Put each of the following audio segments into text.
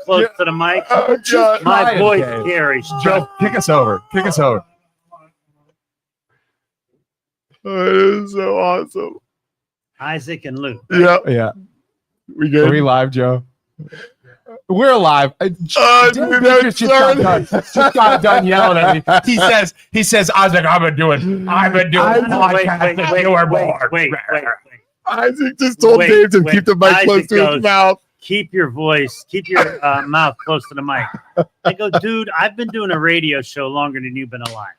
close to the mic. Oh, My voice carries. Joe, kick us over. Kick us over. Oh, it is so awesome. Isaac and Luke. Yeah. We good? Are we live, Joe? We're alive. Dude, Just got done yelling at me. He says, Isaac, I've been doing podcasts. Wait. Isaac just told Dave to keep the mic close to his mouth. Keep your mouth close to the mic. I go, dude, I've been doing a radio show longer than you've been alive.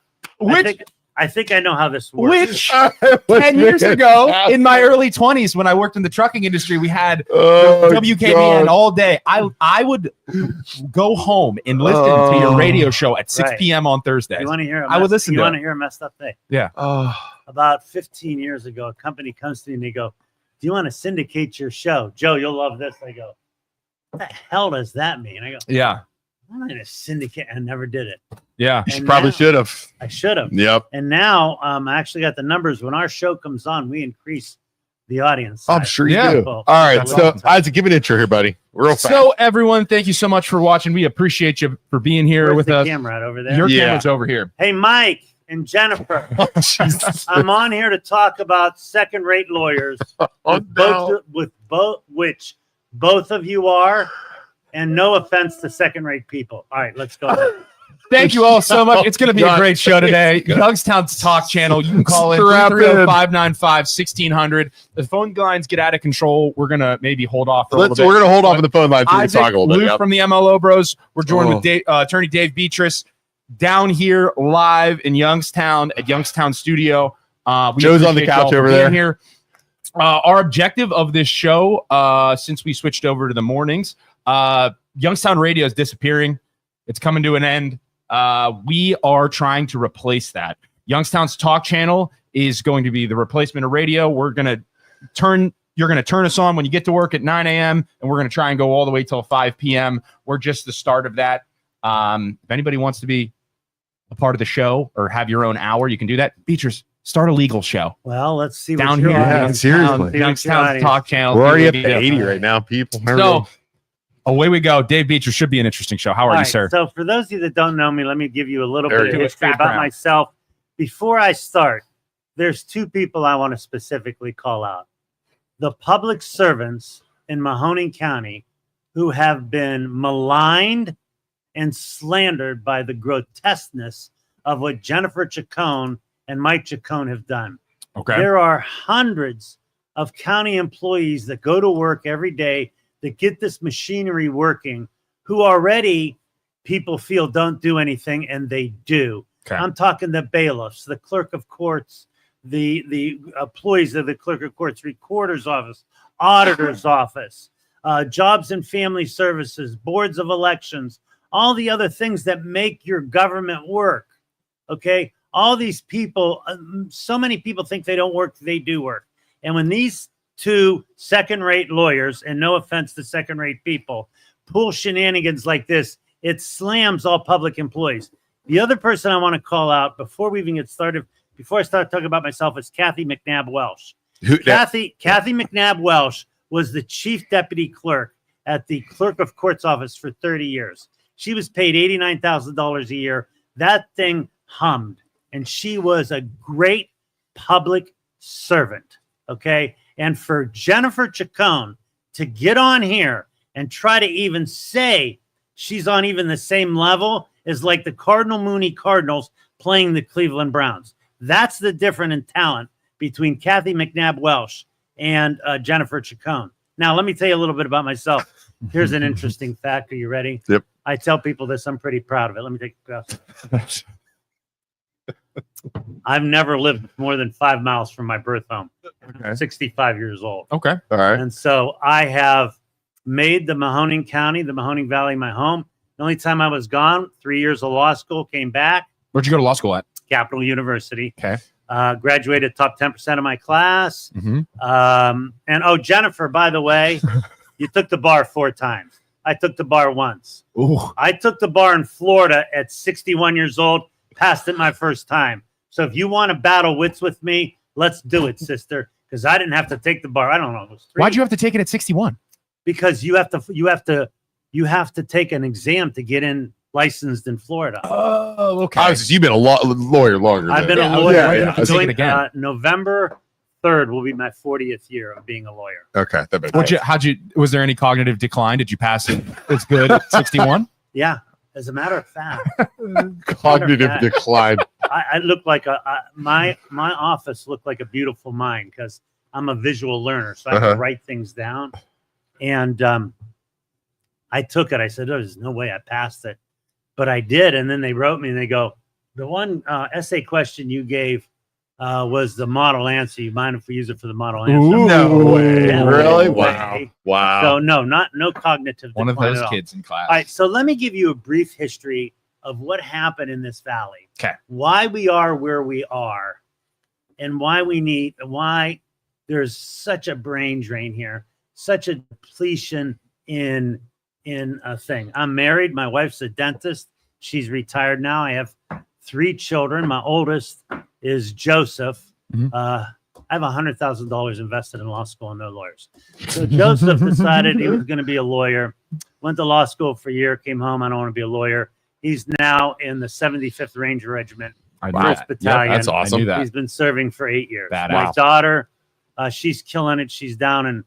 I think I know how this works. Which 10 years ago, in my early 20s, when I worked in the trucking industry, we had WKBN all day. I would go home and listen to your radio show at 6 p.m. on Thursdays. You want to hear? I would listen to. You want to hear a messed up thing? Yeah. About 15 years ago, a company comes to me and they go, "Do you want to syndicate your show, Joe? You'll love this." I go, "What the hell does that mean?" I go, "Yeah, I'm going to syndicate." I never did it. Yeah, you probably should have. I should have. Yep. And now I actually got the numbers. When our show comes on, we increase the audience. I'm sure you do. All right. So, Isaac, give an intro here, buddy. Real fast. So, everyone, thank you so much for watching. We appreciate you for being here with us. Camera right over there. Your camera's over here. Hey, Mike and Jennifer. I'm on here to talk about second-rate lawyers, which both of you are. And no offense to second-rate people. All right, let's go. Thank you all so much. It's going to be a great show today. Youngstown's Talk Channel. You can call in 330-595-1600. The phone lines get out of control. We're going to maybe hold off for a little bit. We're going to hold off on the phone lines. Isaac, Luke from the MLO Bros. We're joined with attorney Dave Betras down here live in Youngstown at Youngstown Studio. Joe's on the couch over there. Here. Our objective of this show, since we switched over to the mornings, Youngstown Radio is disappearing. It's coming to an end. We are trying to replace that. Youngstown's Talk Channel is going to be the replacement of radio. You're going to turn us on when you get to work at 9 a.m. and we're going to try and go all the way till 5 p.m. We're just the start of that. If anybody wants to be a part of the show or have your own hour, you can do that. Features, start a legal show. Well, let's see down here. Yeah, seriously. Youngstown's Talk Channel. We're already up to 80 right now, people. So, away we go. Dave Betras should be an interesting show. How are you, sir? So for those of you that don't know me, let me give you a little bit of history about myself. Before I start, there's two people I want to specifically call out. The public servants in Mahoning County who have been maligned and slandered by the grotesqueness of what Jennifer Chicone and Mike Chicone have done. Okay. There are hundreds of county employees that go to work every day that get this machinery working, who already people feel don't do anything, and they do. Okay. I'm talking the bailiffs, the clerk of courts, the employees of the clerk of courts, recorder's office, auditor's office, jobs and family services, boards of elections, all the other things that make your government work. Okay, all these people, so many people think they don't work, they do work. And when these two second-rate lawyers, and no offense to second-rate people, pull shenanigans like this, it slams all public employees. The other person I want to call out before we even get started, before I start talking about myself, is Kathy McNabb Welsh. Kathy McNabb Welsh was the chief deputy clerk at the clerk of courts office for 30 years. She was paid $89,000 a year. That thing hummed, and she was a great public servant. Okay. And for Jennifer Chicone to get on here and try to even say she's on even the same level as like the Cardinal Mooney Cardinals playing the Cleveland Browns. That's the difference in talent between Kathy McNabb Welsh and Jennifer Chicone. Now, let me tell you a little bit about myself. Here's an interesting fact. Are you ready? Yep. I tell people this. I'm pretty proud of it. Let me take a glass. I've never lived more than 5 miles from my birth home. Okay. 65 years old. Okay. All right. And so I have made the Mahoning County, the Mahoning Valley, my home. The only time I was gone, 3 years of law school, came back. Where'd you go to law school at? Capital University. Okay. Graduated top 10% of my class. And Jennifer, by the way, you took the bar 4 times. I took the bar once. Ooh. I took the bar in Florida at 61 years old, passed it my first time. So if you want to battle wits with me, let's do it, sister. Because I didn't have to take the bar. I don't know. It was 3. Why'd you have to take it at 61? Because you have to you have to take an exam to get in licensed in Florida. Oh, okay. Obviously, you've been a lawyer longer. I've been than- a lawyer. Yeah. Take it again. November 3rd will be my 40th year of being a lawyer. Okay, that makes sense. Was there any cognitive decline? Did you pass it? It's good at 61? Yeah. As a matter of fact, Cognitive decline. I look like my office looked like a beautiful mind because I'm a visual learner, so I can write things down. And I took it. I said, "Oh, there's no way I passed it," but I did. And then they wrote me, and they go, "The one essay question you gave was the model answer. You mind if we use it for the model answer?" Ooh, No way. Yeah, Really? no Wow. way. Wow. So no cognitive. One of decline those at all. kids in class. All right, so let me give you a brief history of what happened in this valley. Okay. Why we are where we are, and why there's such a brain drain here, such a depletion in a thing. I'm married. My wife's a dentist. She's retired now. I have 3 children. My oldest is Joseph. I have $100,000 invested in law school and no lawyers. So Joseph decided he was going to be a lawyer. Went to law school for a year. Came home. I don't want to be a lawyer. He's now in the 75th Ranger Regiment, I 1st Battalion. that's awesome. I knew that. He's been serving for 8 years. Badass. My daughter, she's killing it. She's down in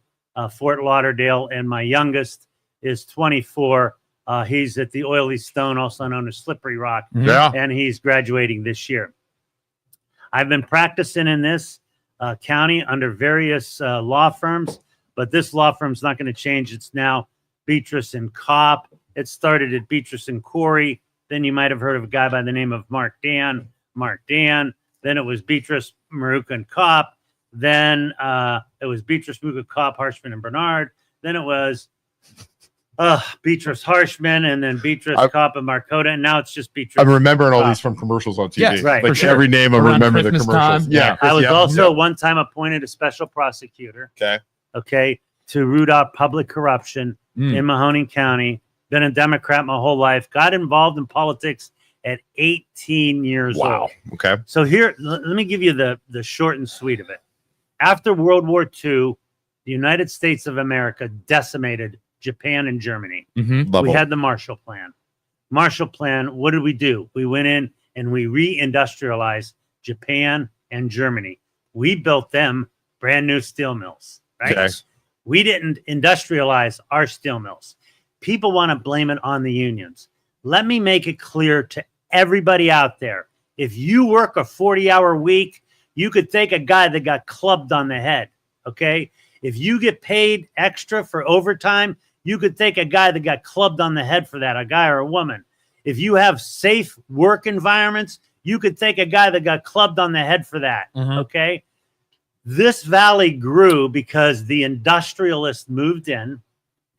Fort Lauderdale, and my youngest is 24. He's at the Oily Stone, also known as Slippery Rock, Yeah. and he's graduating this year. I've been practicing in this county under various law firms, but this law firm's not going to change. It's now Betras and Kopp. It started at Betras and Corey. Then you might have heard of a guy by the name of Mark Dan. Then it was Betras, Maruka, and Kopp. Then it was Betras, Maruka, Kopp, Harshman, and Bernard. Then it was Betras, Harshman, and then Betras, Kopp, and Markota. And now it's just Betras. I'm remembering all these from commercials on TV. Yes, right. Like for sure. every name, I Around remember the Christmas commercials. time. Yeah. I was yeah, also yeah. one time appointed a special prosecutor. Okay. To root out public corruption in Mahoning County. Been a Democrat my whole life. Got involved in politics at 18 years old. Wow. Okay. So here, let me give you the short and sweet of it. After World War II, the United States of America decimated Japan and Germany. Level. We had the Marshall Plan. Marshall Plan, what did we do? We went in and we re-industrialized Japan and Germany. We built them brand new steel mills, right? Okay. We didn't industrialize our steel mills. People want to blame it on the unions. Let me make it clear to everybody out there. If you work a 40-hour week, you could take a guy that got clubbed on the head, okay? If you get paid extra for overtime, you could take a guy that got clubbed on the head for that, a guy or a woman. If you have safe work environments, you could take a guy that got clubbed on the head for that, okay? This valley grew because the industrialists moved in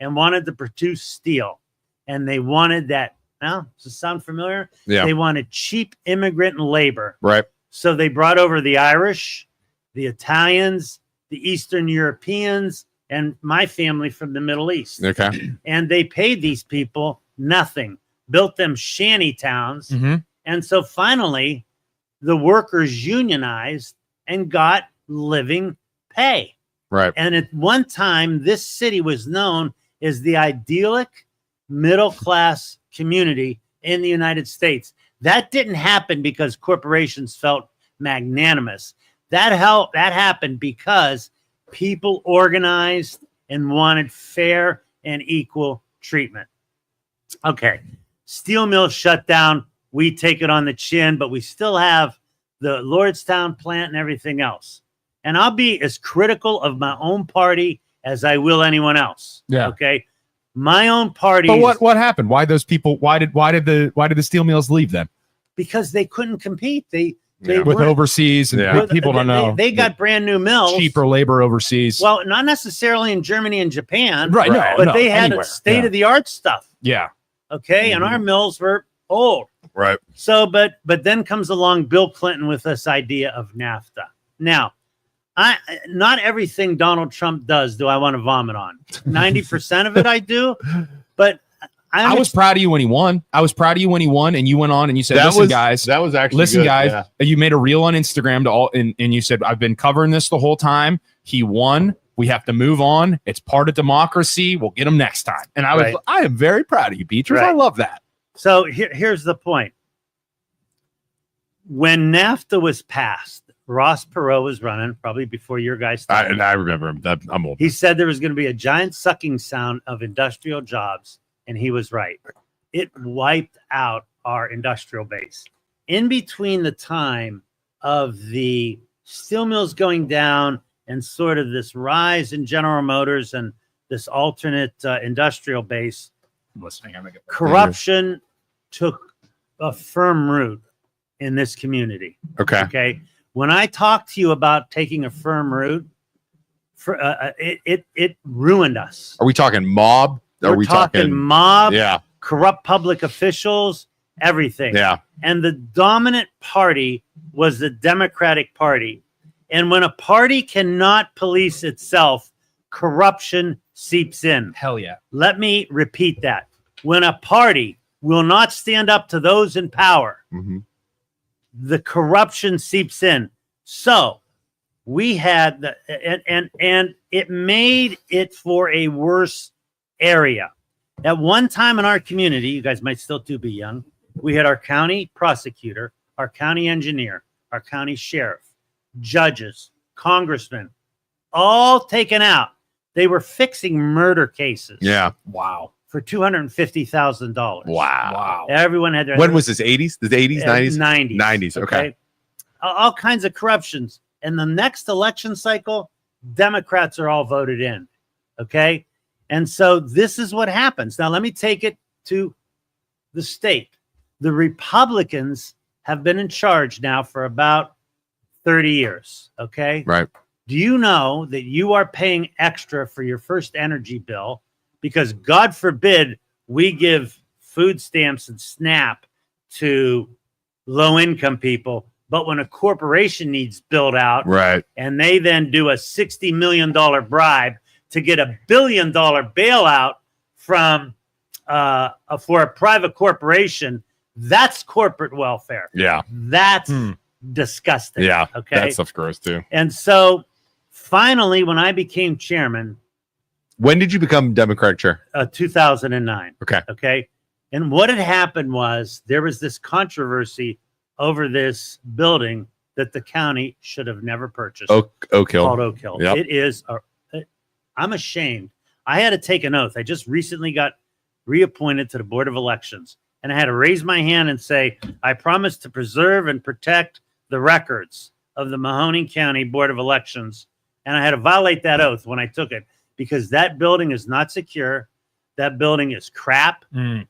and wanted to produce steel. And they wanted that. Now, does it sound familiar? Yeah. They wanted cheap immigrant labor. Right. So they brought over the Irish, the Italians, the Eastern Europeans, and my family from the Middle East. Okay. And they paid these people nothing, built them shanty towns. And so finally, the workers unionized and got living pay. Right. And at one time, this city was known as the idyllic middle-class community in the United States. That didn't happen because corporations felt magnanimous. That happened because people organized and wanted fair and equal treatment. Okay, steel mills shut down. We take it on the chin, but we still have the Lordstown plant and everything else. And I'll be as critical of my own party as I will anyone else. Yeah. Okay. My own party. But what happened? Why those people? Why did the steel mills leave then? Because they couldn't compete. They With weren't- overseas and Yeah. people don't know. They got brand new mills. Cheaper labor overseas. Well, not necessarily in Germany and Japan. Right. Right. But No, they had anywhere. state-of-the-art stuff. Yeah. Okay. And our mills were old. Right. So, but then comes along Bill Clinton with this idea of NAFTA. Now, not everything Donald Trump does do I want to vomit on. 90% of it I do, but I was proud of you when he won. And you went on and you said, "Listen, guys, That was actually listen, good. guys." Yeah. You made a reel on Instagram and you said, "I've been covering this the whole time. He won. We have to move on. It's part of democracy. We'll get them next time. And I am very proud of you, Betras. I love that. So here's the point. When NAFTA was passed, Ross Perot was running probably before your guys started. And I remember him. I'm old. He said there was going to be a giant sucking sound of industrial jobs, and he was right. It wiped out our industrial base. In between the time of the steel mills going down and sort of this rise in General Motors and this alternate industrial base, corruption took a firm root in this community. Okay. When I talk to you about taking a firm root, it ruined us. Are we talking mob? Are we talking mob? Yeah. Corrupt public officials, everything. Yeah. And the dominant party was the Democratic Party. And when a party cannot police itself, corruption seeps in. Hell yeah. Let me repeat that. When a party will not stand up to those in power, the corruption seeps in. So we had and it made it for a worse area. At one time in our community, you guys might still be young, we had our county prosecutor, our county engineer, our county sheriff, judges, congressmen, all taken out. They were fixing murder cases. Yeah. Wow. For $250,000. Wow. Everyone had their. When was this? 80s? The 80s, 90s? 90s. 90s. Okay. All kinds of corruptions. And the next election cycle, Democrats are all voted in. Okay. And so this is what happens. Now, let me take it to the state. The Republicans have been in charge now for about 30 years. Okay. Right. Do you know that you are paying extra for your first energy bill? Because God forbid we give food stamps and SNAP to low-income people, but when a corporation needs built out, right, and they then do a $60 million bribe to get $1 billion bailout from for a private corporation, that's corporate welfare. Yeah, that's disgusting. Yeah, okay, that stuff's gross too. And so, finally, when I became chairman. When did you become Democratic chair? 2009. Okay. Okay. And what had happened was there was this controversy over this building that the county should have never purchased. Oak Hill. Called Oak Hill. Yep. It is. I'm ashamed. I had to take an oath. I just recently got reappointed to the Board of Elections. And I had to raise my hand and say, I promise to preserve and protect the records of the Mahoning County Board of Elections. And I had to violate that oath when I took it. Because that building is not secure. That building is crap.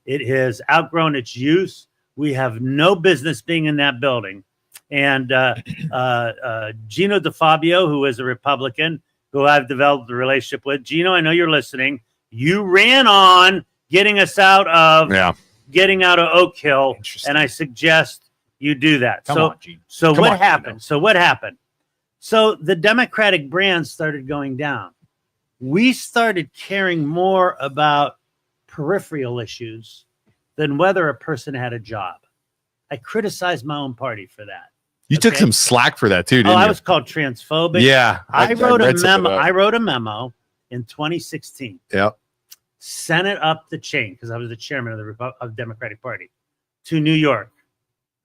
It has outgrown its use. We have no business being in that building. And Gino DeFabio, who is a Republican, who I've developed a relationship with. Gino, I know you're listening. You ran on getting us out of Oak Hill, and I suggest you do that. So what happened? So the Democratic brand started going down. We started caring more about peripheral issues than whether a person had a job. I criticized my own party for that. You took some slack for that too, didn't you? I was called transphobic. Yeah. I wrote a memo in 2016. Yep. Sent it up the chain because I was the chairman of the Democratic Party to New York.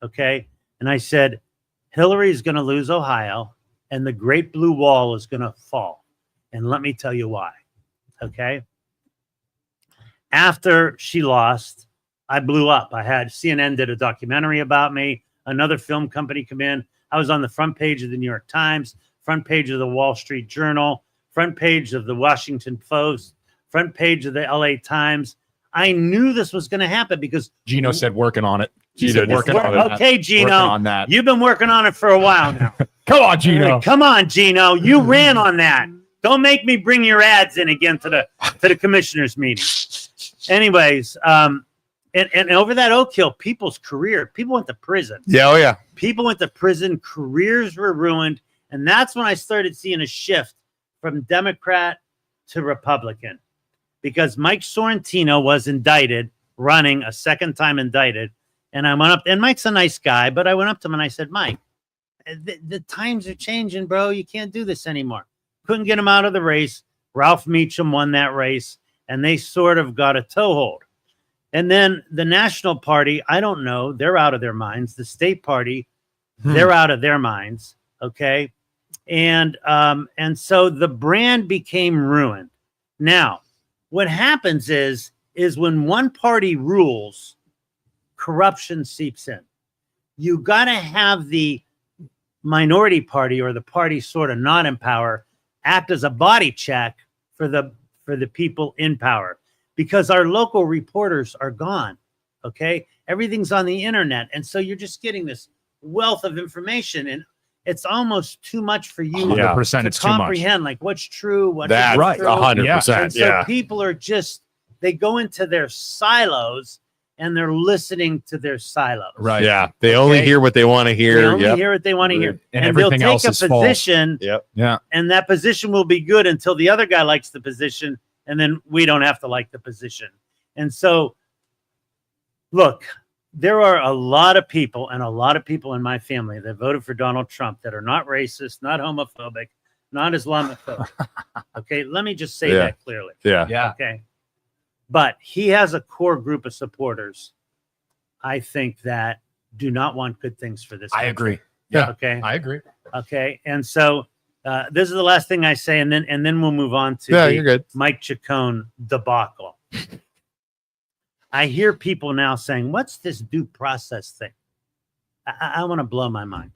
Okay. And I said, Hillary is going to lose Ohio and the Great Blue Wall is going to fall. And let me tell you why. Okay. After she lost, I blew up. I had CNN did a documentary about me. Another film company come in. I was on the front page of the New York Times, front page of the Wall Street Journal, front page of the Washington Post, front page of the LA Times. I knew this was going to happen because Gino said working on it. Okay, Gino. You've been working on it for a while now. Come on, Gino. Come on, Gino. You ran on that. Don't make me bring your ads in again to the commissioners meeting. Anyways, and over that Oak Hill, people went to prison. Yeah, oh yeah. People went to prison. Careers were ruined, and that's when I started seeing a shift from Democrat to Republican, because Mike Sorrentino was indicted, running a second time indicted, and I went up. And Mike's a nice guy, but I went up to him and I said, Mike, the times are changing, bro. You can't do this anymore. couldn't get him out of the race. Ralph Meacham won that race, and they sort of got a toehold. And then the National Party, I don't know. They're out of their minds. The state party, they're out of their minds. Okay. And so the brand became ruined. Now, what happens is when one party rules, corruption seeps in. You got to have the minority party or the party sort of not in power act as a body check for the people in power, because our local reporters are gone. Okay. Everything's on the internet. And so you're just getting this wealth of information, and it's almost too much for you 100%, to it's too much. comprehend, like what's true, what's That's not right. true. 100%. And so people are just, they go into their silos and they're listening to their silos. Right. Yeah. They only hear what they want to They hear. only hear what they want to hear. And And they'll everything take else a is false. position, Yeah. and that position will be good until the other guy likes the position, and then we don't have to like the position. And so, look, there are a lot of people in my family that voted for Donald Trump that are not racist, not homophobic, not Islamophobic. Okay, let me just say that clearly. Yeah. Okay. But he has a core group of supporters, I think, that do not want good things for this country. I agree. Yeah. Okay. I agree. Okay. And so this is the last thing I say, and then we'll move on to You're good. Mike Chicone debacle. I hear people now saying, what's this due process thing? I want to blow my mind.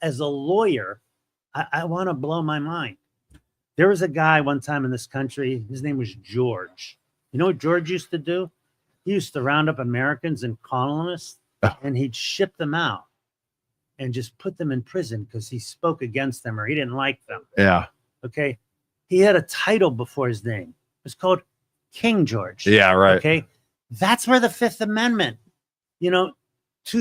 As a lawyer, I want to blow my mind. There was a guy one time in this country, his name was George. You know what George used to do? He used to round up Americans and colonists, and he'd ship them out and just put them in prison because he spoke against them or he didn't like them. Yeah. Okay. He had a title before his name. It was called King George. Yeah. Right. Okay. That's where the Fifth Amendment, to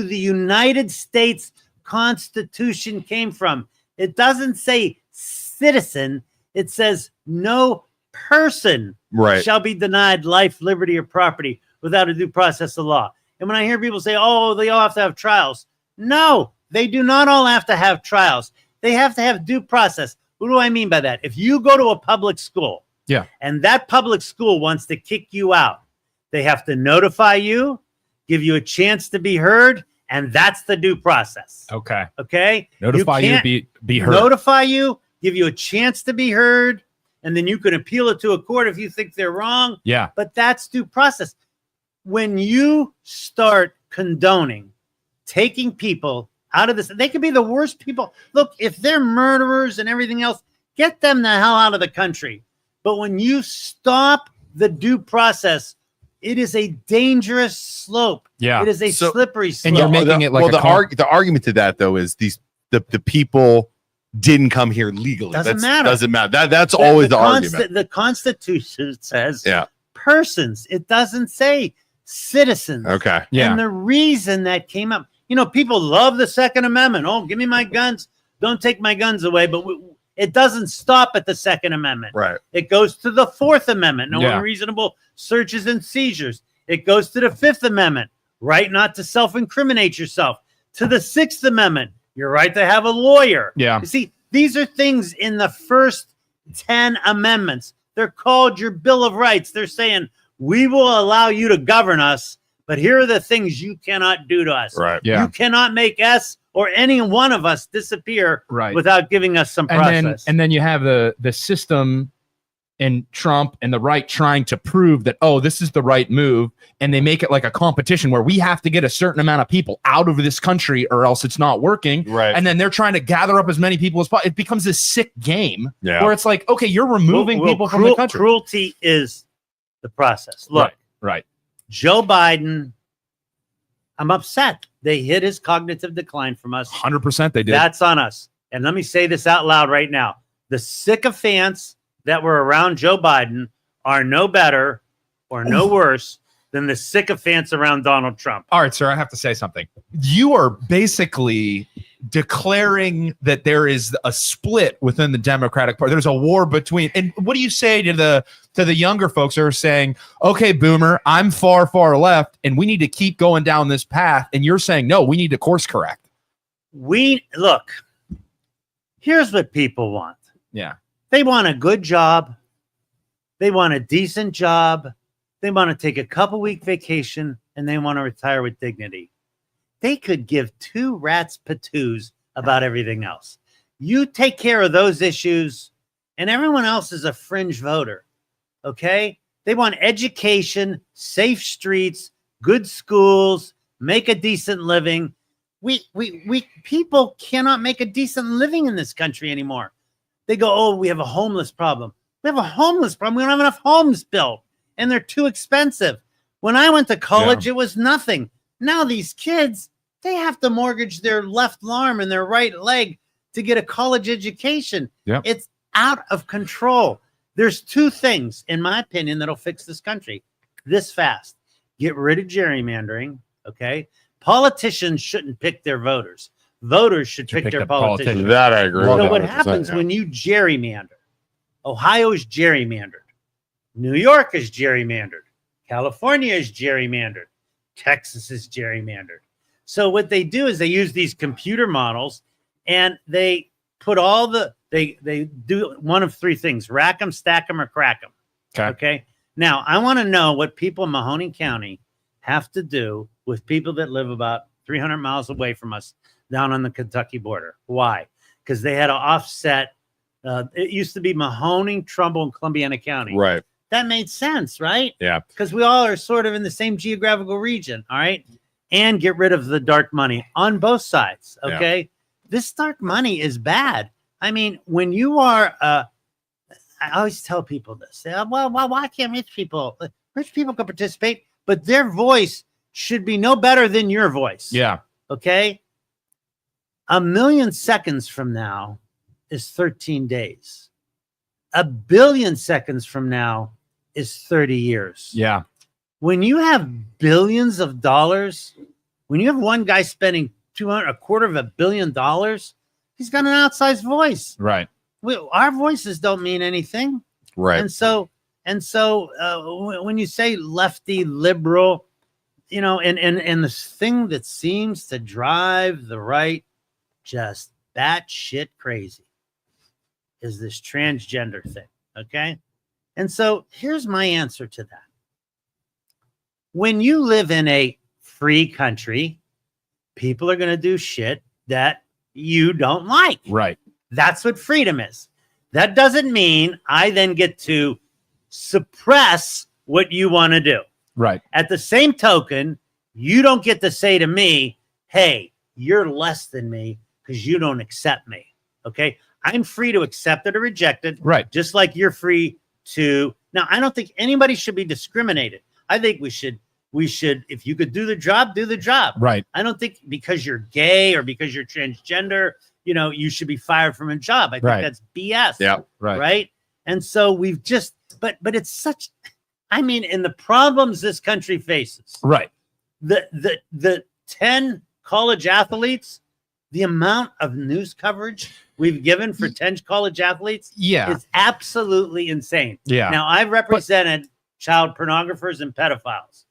the United States Constitution came from. It doesn't say citizen. It says no person shall be denied life, liberty, or property without a due process of law. And when I hear people say, oh, they all have to have trials. No, they do not all have to have trials. They have to have due process. What do I mean by that? If you go to a public school and that public school wants to kick you out, they have to notify you, give you a chance to be heard, and that's the due process. Okay. Okay? Notify you, be heard. Notify you, give you a chance to be heard, and then you can appeal it to a court if you think they're wrong. Yeah. But that's due process. When you start condoning taking people out of this, they could be the worst people. Look, if they're murderers and everything else, get them the hell out of the country. But when you stop the due process, it is a dangerous slope. Yeah. It is a slippery slope. And you're making it like the argument to that though is the people didn't come here legally. Doesn't matter. Doesn't matter. That's always the argument. The Constitution says Yeah. persons. It doesn't say citizens. Okay. Yeah. And the reason that came up, people love the Second Amendment. Oh, give me my guns. Don't take my guns away. But it doesn't stop at the Second Amendment. Right. It goes to the Fourth Amendment. No Yeah. unreasonable searches and seizures. It goes to the Fifth Amendment. Right not to self-incriminate yourself. To the Sixth Amendment. Your right to have a lawyer. Yeah. You see, these are things in the first 10 amendments. They're called your Bill of Rights. They're saying, we will allow you to govern us, but here are the things you cannot do to us. Right. Yeah. You cannot make us or any one of us disappear without giving us some process. And then you have the system and Trump and the right trying to prove that, oh, this is the right move. And they make it like a competition where we have to get a certain amount of people out of this country or else it's not working. Right. And then they're trying to gather up as many people as possible. It becomes this sick game where it's like, okay, you're removing people from the country. Cruelty is the process. Look, right. Joe Biden, I'm upset. They hit his cognitive decline from us. 100% they did. That's on us. And let me say this out loud right now. The sycophants that were around Joe Biden are no better or no worse than the sycophants around Donald Trump. All right, sir, I have to say something. You are basically declaring that there is a split within the Democratic Party. There's a war between, and what do you say to the younger folks who are saying, okay, boomer, I'm far, far left, and we need to keep going down this path, and you're saying, no, we need to course correct. Look, here's what people want. Yeah. They want a good job. They want a decent job. They want to take a couple-week vacation, and they want to retire with dignity. They could give two rats patoos about everything else. You take care of those issues, and everyone else is a fringe voter, okay? They want education, safe streets, good schools, make a decent living. We people cannot make a decent living in this country anymore. They go, oh, we have a homeless problem. We have a homeless problem. We don't have enough homes built, and they're too expensive. When I went to college, it was nothing. Now these kids, they have to mortgage their left arm and their right leg to get a college education. Yep. It's out of control. There's two things, in my opinion, that'll fix this country this fast. Get rid of gerrymandering, okay? Politicians shouldn't pick their voters. Voters should pick their politicians. That I agree. So with what 100%, happens yeah. when you gerrymander? Ohio is gerrymandered. New York is gerrymandered. California is gerrymandered. Texas is gerrymandered. So what they do is they use these computer models and they put all the, they do one of three things: rack them, stack them, or crack them. Okay. Now, I want to know what people in Mahoning County have to do with people that live about 300 miles away from us down on the Kentucky border. Why? Because they had to offset. It used to be Mahoning, Trumbull, and Columbiana County. Right. That made sense, right? Yeah. Because we all are sort of in the same geographical region. All right. And get rid of the dark money on both sides. Okay. Yeah. This dark money is bad. I mean, when you are, I always tell people this. Well, why can't rich people can participate, but their voice should be no better than your voice. Yeah. Okay. 1 million seconds from now is 13 days. 1 billion seconds from now is 30 years. Yeah. When you have billions of dollars, when you have one guy spending $250 million, he's got an outsized voice. Right. Our voices don't mean anything. Right. And so when you say lefty, liberal, you know, and the thing that seems to drive the right just batshit crazy is this transgender thing. Okay. And so here's my answer to that. When you live in a free country, people are going to do shit that you don't like. Right. That's what freedom is. That doesn't mean I then get to suppress what you want to do. Right. At the same token, you don't get to say to me, hey, you're less than me because you don't accept me. Okay. I'm free to accept it or reject it. Right. Just like you're free to. Now, I don't think anybody should be discriminated. I think we should, if you could do the job, do the job. Right. I don't think because you're gay or because you're transgender, you know, you should be fired from a job. I think that's BS. Yeah. Right. Right. And so we've just, but it's such, I mean, and the problems this country faces. Right. The 10 college athletes, the amount of news coverage we've given for 10 college athletes is absolutely insane. Yeah. Now, I've represented child pornographers and pedophiles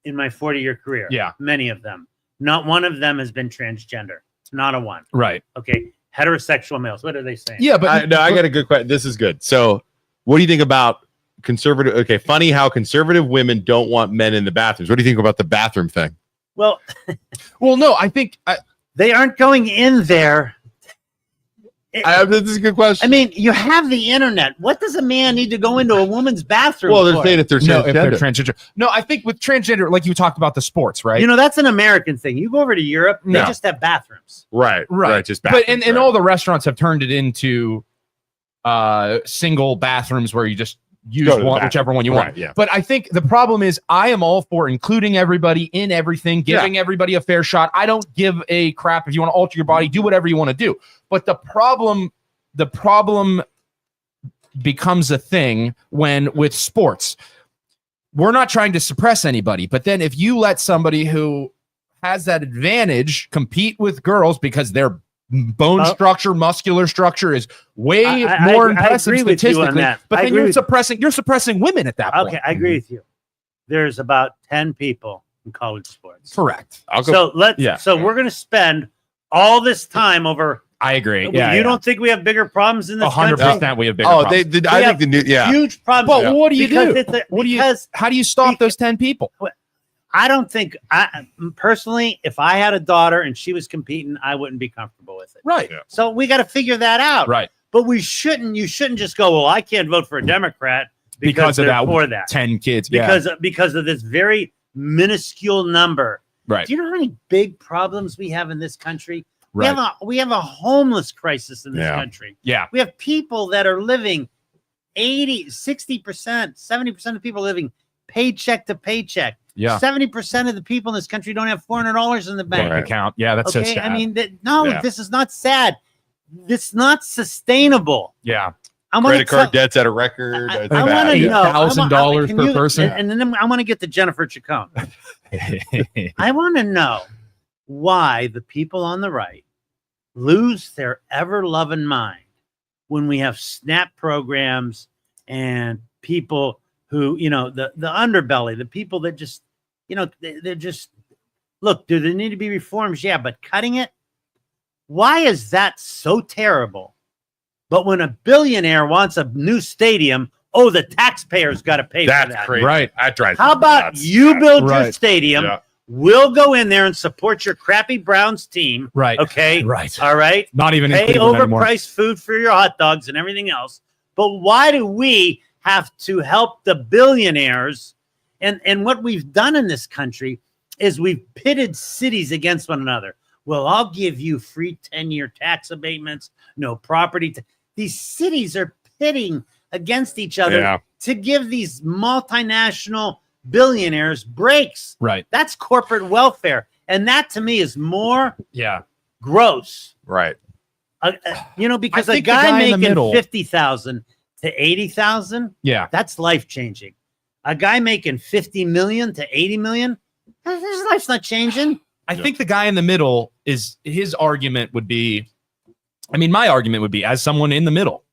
in my 40-year career. Yeah. Many of them. Not one of them has been transgender. Not a one. Right. Okay. Heterosexual males. What are they saying? Yeah, but I got a good question. This is good. So, what do you think about conservative? Okay, funny how conservative women don't want men in the bathrooms. What do you think about the bathroom thing? Well, no, I think they aren't going in there. This is a good question. I mean, you have the internet. What does a man need to go into a woman's bathroom Well, they're for? saying if they're transgender. No, I think with transgender, like you talked about the sports, right? You know, that's an American thing. You go over to Europe, they No. just have bathrooms. Right. Just but bathrooms, and all the restaurants have turned it into single bathrooms where you just use whichever one you want. Yeah. But I think the problem is I am all for including everybody in everything, giving everybody a fair shot. I don't give a crap if you want to alter your body, do whatever you want to do. But the problem becomes a thing when with sports. We're not trying to suppress anybody, but then if you let somebody who has that advantage compete with girls because their bone structure, muscular structure is way more impressive statistically. But then you're suppressing women at that point. Okay, I agree with you. There's about 10 people in college sports. Correct. So we're going to spend all this time over I agree. You don't think we have bigger problems in this country? 100% we have bigger Oh, problems. I think the new, huge problems. But what do you do? Because how do you stop those 10 people? I don't think, personally, if I had a daughter and she was competing, I wouldn't be comfortable with it. Right. Yeah. So we got to figure that out. Right. But you shouldn't just go, well, I can't vote for a Democrat because of that for that 10 kids. Because of this very minuscule number. Right. Do you know how many big problems we have in this country? Right. We have a homeless crisis in this country. Yeah. We have people that are living 80, 60%, 70% of people living paycheck to paycheck. Yeah. 70% of the people in this country don't have $400 in the bank account. Yeah, that's so sad. I mean, this is not sad. It's not sustainable. Yeah. Credit card debt's at a record. I want to know $1,000 per person. And then I want to get to Jennifer Chicone. I want to know why the people on the right lose their ever-loving mind when we have SNAP programs and people who, the underbelly, the people that just, they're just, look, do they need to be reforms? Yeah, but cutting it? Why is that so terrible? But when a billionaire wants a new stadium, the taxpayers got to pay for that. That's crazy. Right. That drives How me about nuts. you build your stadium? Yeah. We'll go in there and support your crappy Browns team. Right. Okay. Right. All right. Not even pay in Cleveland anymore. overpriced food for your hot dogs and everything else. But why do we have to help the billionaires? And what we've done in this country is we've pitted cities against one another. Well, I'll give you free 10-year tax abatements, no property. These cities are pitting against each other to give these multinational billionaires breaks. Right. That's corporate welfare. And that to me is more gross. Right. Because I a think the guy guy in the making middle- 50,000 to 80,000, Yeah. that's life changing. A guy making 50 million to 80 million, his life's not changing. I think the guy in the middle is his argument would be, my argument would be, as someone in the middle,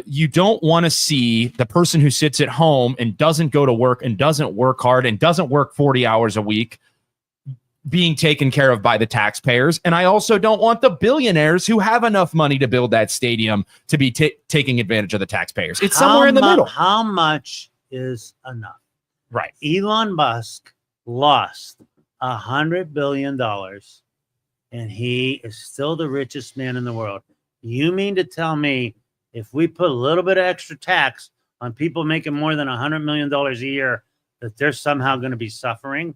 you don't want to see the person who sits at home and doesn't go to work and doesn't work hard and doesn't work 40 hours a week being taken care of by the taxpayers. And I also don't want the billionaires who have enough money to build that stadium to be taking advantage of the taxpayers. It's somewhere in the middle. How much is enough? Right. Elon Musk lost $100 billion and he is still the richest man in the world. You mean to tell me if we put a little bit of extra tax on people making more than $100 million a year, that they're somehow going to be suffering?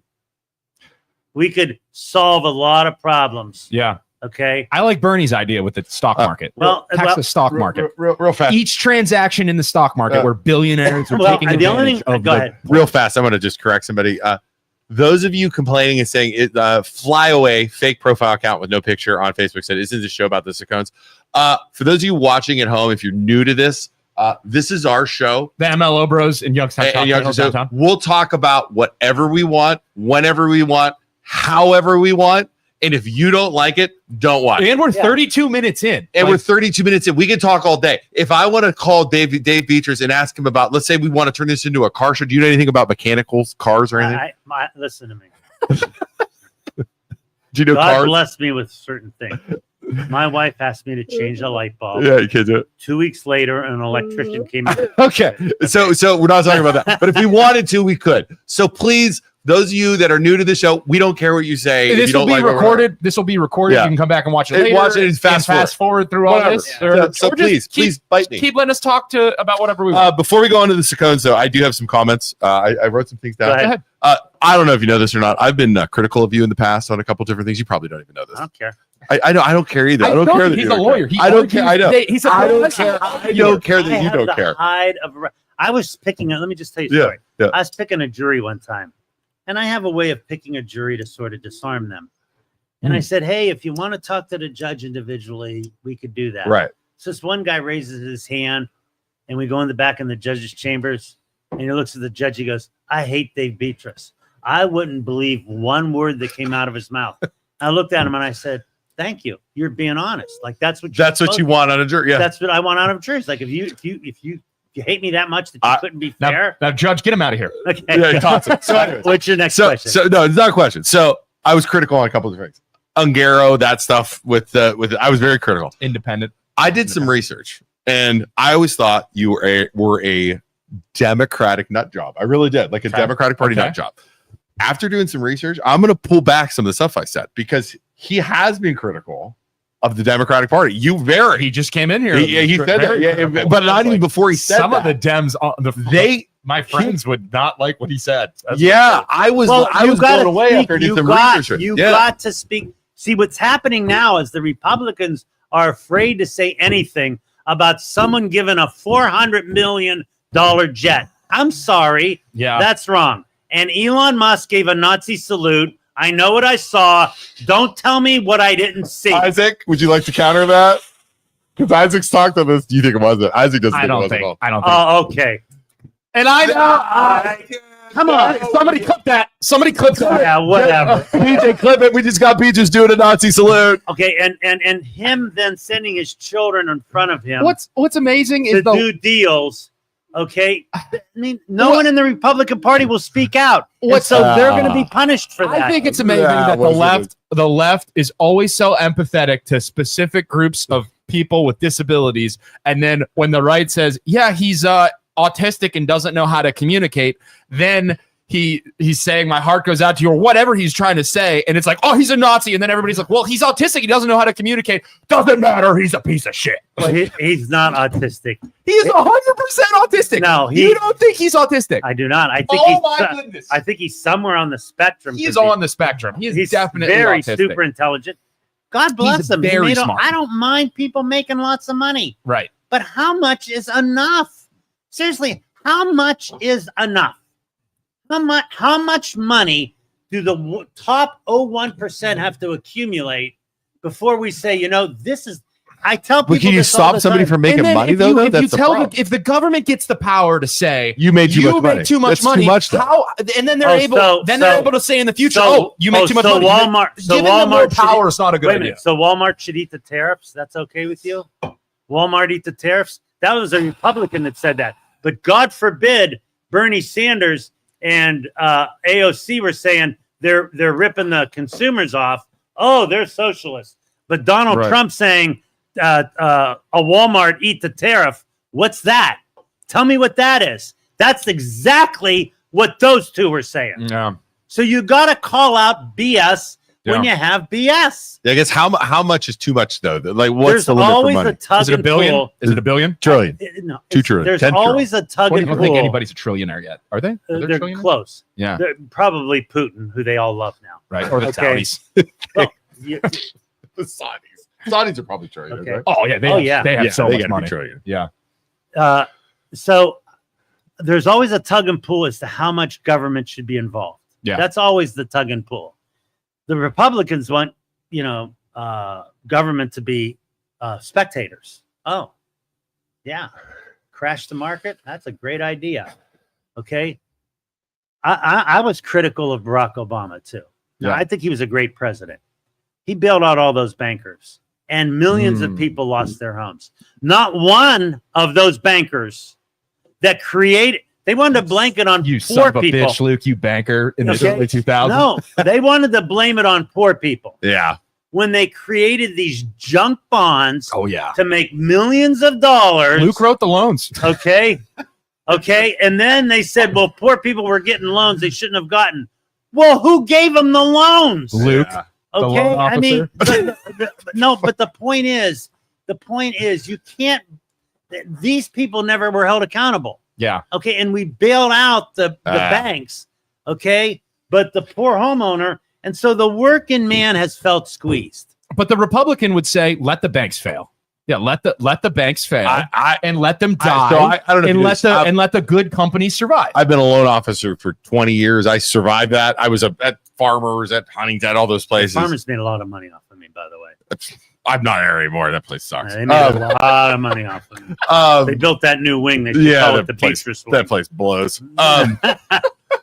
We could solve a lot of problems. Yeah. Okay. I like Bernie's idea with the stock market. Tax the stock market. Real fast. Each transaction in the stock market where billionaires are taking advantage of go ahead. Real fast. I'm going to just correct somebody. Those of you complaining and saying fly away fake profile account with no picture on Facebook said, isn't this show about the Chicones? For those of you watching at home, if you're new to this, this is our show. The MLO Bros in Youngstown. We'll talk about whatever we want, whenever we want, however we want. And if you don't like it, don't watch. And we're 32 minutes in. And we're 32 minutes in. We can talk all day. If I want to call Dave Betras and ask him about, let's say we want to turn this into a car show. Do you know anything about mechanicals, cars, or anything? Listen to me. Do you know God cars? bless me with certain things. My wife asked me to change a light bulb. Yeah, you can't do it. 2 weeks later, an electrician came in. Okay. So we're not talking about that. But if we wanted to, we could. So please, those of you that are new to the show, we don't care what you say. This will be recorded. This will be recorded. Yeah. You can come back and watch it later. Watch it and fast forward through all this. So please bite me. Keep letting us talk about whatever we want. Before we go on to the Chicones, though, I do have some comments. I wrote some things down. Go ahead. I don't know if you know this or not. I've been critical of you in the past on a couple different things. You probably don't even know this. I don't care. I know. I don't care either. I don't care that he's a lawyer. I don't care. I know. He's a I don't care. I don't care that you don't care. I was picking. Let me just tell you a story. Yeah. I was picking a jury one time, and I have a way of picking a jury to sort of disarm them. And I said, hey, if you want to talk to the judge individually, we could do that. Right. So this one guy raises his hand, and we go in the back in the judge's chambers, and he looks at the judge. He goes, I hate Dave Betras. I wouldn't believe one word that came out of his mouth. I looked at him and I said, thank you. You're being honest. Like that's what you want on a jury. Yeah. That's what I want out of juries. Like if you hate me that much that you couldn't be fair. Now, judge, get him out of here. Okay. Yeah, awesome. So what's your next question? So no, it's not a question. So I was critical on a couple of things. Ungaro, that stuff with I was very critical. Independent. I did some research, and I always thought you were a Democratic nut job. I really did, like a Democratic Party nut job. After doing some research, I'm going to pull back some of the stuff I said because he has been critical of the Democratic Party. He just came in here. He said that, but not even before he said some that. of the Dems, my friends would not like what he said. I was blown away after I did some research. You got to speak. See, what's happening now is the Republicans are afraid to say anything about someone giving a $400 million jet. I'm sorry. Yeah. That's wrong. And Elon Musk gave a Nazi salute. I know what I saw. Don't tell me what I didn't see. Isaac, would you like to counter that? Because Isaac's talked on this. Do you think it was it? Isaac doesn't think it was at all. I don't think. Oh, okay. And come on. Somebody clip that. Somebody clip that. Yeah, whatever. PJ, clip it. We just got Peaches doing a Nazi salute. Okay, and him then sending his children in front of him. What's amazing to is do deals. Okay, I mean, no one in the Republican Party will speak out, so they're going to be punished for that. I think it's amazing that the left is always so empathetic to specific groups of people with disabilities, and then when the right says, "Yeah, he's autistic and doesn't know how to communicate," then he's saying my heart goes out to you or whatever he's trying to say, and it's like, oh, he's a Nazi, and then everybody's like, well, he's autistic, he doesn't know how to communicate. Doesn't matter, he's a piece of shit. Well, he's not autistic. He is 100% autistic. No, you don't think he's autistic? I do not. I think goodness. I think he's somewhere on the spectrum. He's on the spectrum. He's definitely very autistic. super intelligent. God bless him. Very smart. I don't mind people making lots of money. Right. But how much is enough? Seriously, how much is enough? How much money do the top 0.1% have to accumulate before we say, this is? I tell people. But can you stop somebody from making money though? If the government gets the power to say you made too much money, too much money, and then they're able to say in the future, you make too much money. Walmart power is not a good idea. So Walmart should eat the tariffs. That's okay with you? Walmart eat the tariffs. That was a Republican that said that. But God forbid Bernie Sanders and AOC were saying they're ripping the consumers off. Oh, they're socialists. But Donald Trump saying a Walmart eat the tariff. What's that? Tell me what that is. That's exactly what those two were saying. Yeah. So you got to call out BS when you have BS. I guess how much is too much though? Like what's the limit for money? Is it $1 billion? Is it $1 billion? Trillion. No, $2 trillion. There's 10 always a tug and pull. I don't think anybody's a trillionaire yet. Are they? They're close. Yeah. They're probably Putin, who they all love now. Right. Or the Saudis. Well, the Saudis. Saudis are probably trillion. Okay. Right? Oh yeah. They have so much money. Trillion. Yeah. So there's always a tug and pull as to how much government should be involved. Yeah. That's always the tug and pull. The Republicans want, government to be spectators. Oh, yeah. Crash the market. That's a great idea. Okay. I was critical of Barack Obama too. Now, I think he was a great president. He bailed out all those bankers and millions of people lost their homes. Not one of those bankers that created, they wanted to blanket on you poor son of a people. Bitch, Luke, you banker in the early 2000s. No, they wanted to blame it on poor people. Yeah. When they created these junk bonds to make millions of dollars. Luke wrote the loans. Okay. And then they said, well, poor people were getting loans they shouldn't have gotten. Well, who gave them the loans? Luke. Yeah. Okay. I mean, but the point is, you can't, these people never were held accountable. Yeah. Okay. And we bailed out the banks. Okay. But the poor homeowner, and so the working man has felt squeezed. But the Republican would say, let the banks fail. Yeah, let the banks fail and let them die. I don't know and let the good companies survive. I've been a loan officer for 20 years. I survived that. I was at Farmers, at Huntington, all those places. Farmers made a lot of money off of me, by the way. I'm not there anymore. That place sucks. They made a lot of money off of me. They built that new wing. They should call it the Betras wing. That place blows.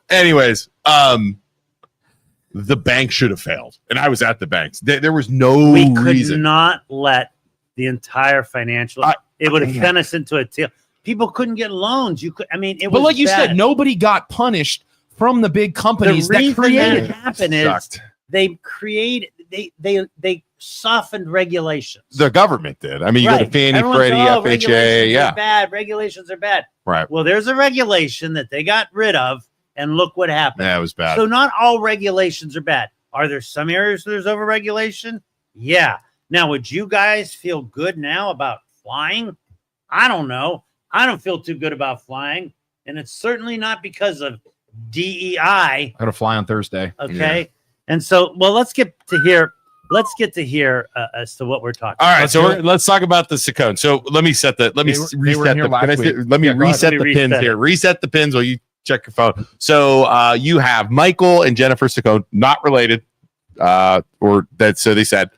Anyways, the bank should have failed, and I was at the banks. There was no reason. We could not let the entire financial. It would have sent us into a tail. People couldn't get loans. You could. I mean, it was. But like you bad. said, nobody got punished from the big companies the reason that created. That happened is they created. they softened regulations. The government did. I mean, you go to Fannie, Everyone Freddie, said, FHA. regulations Yeah. are bad. Regulations are bad. Right. Well, there's a regulation that they got rid of, and look what happened. Yeah, it was bad. So not all regulations are bad. Are there some areas where there's overregulation? Yeah. Now, would you guys feel good now about flying? I don't know. I don't feel too good about flying, and it's certainly not because of DEI. I got to fly on Thursday. Okay. Yeah. And so, well, let's get to here. Let's get to here as to what we're talking All right, Let's so do it. let's talk about the Chicone. So let me set the let me They were reset in here the last can I week. say- let me Yeah, go ahead. reset Let the me pins reset here. it. Reset the pins while you check your phone. So you have Michael and Jennifer Chicone, not related, or that so they said,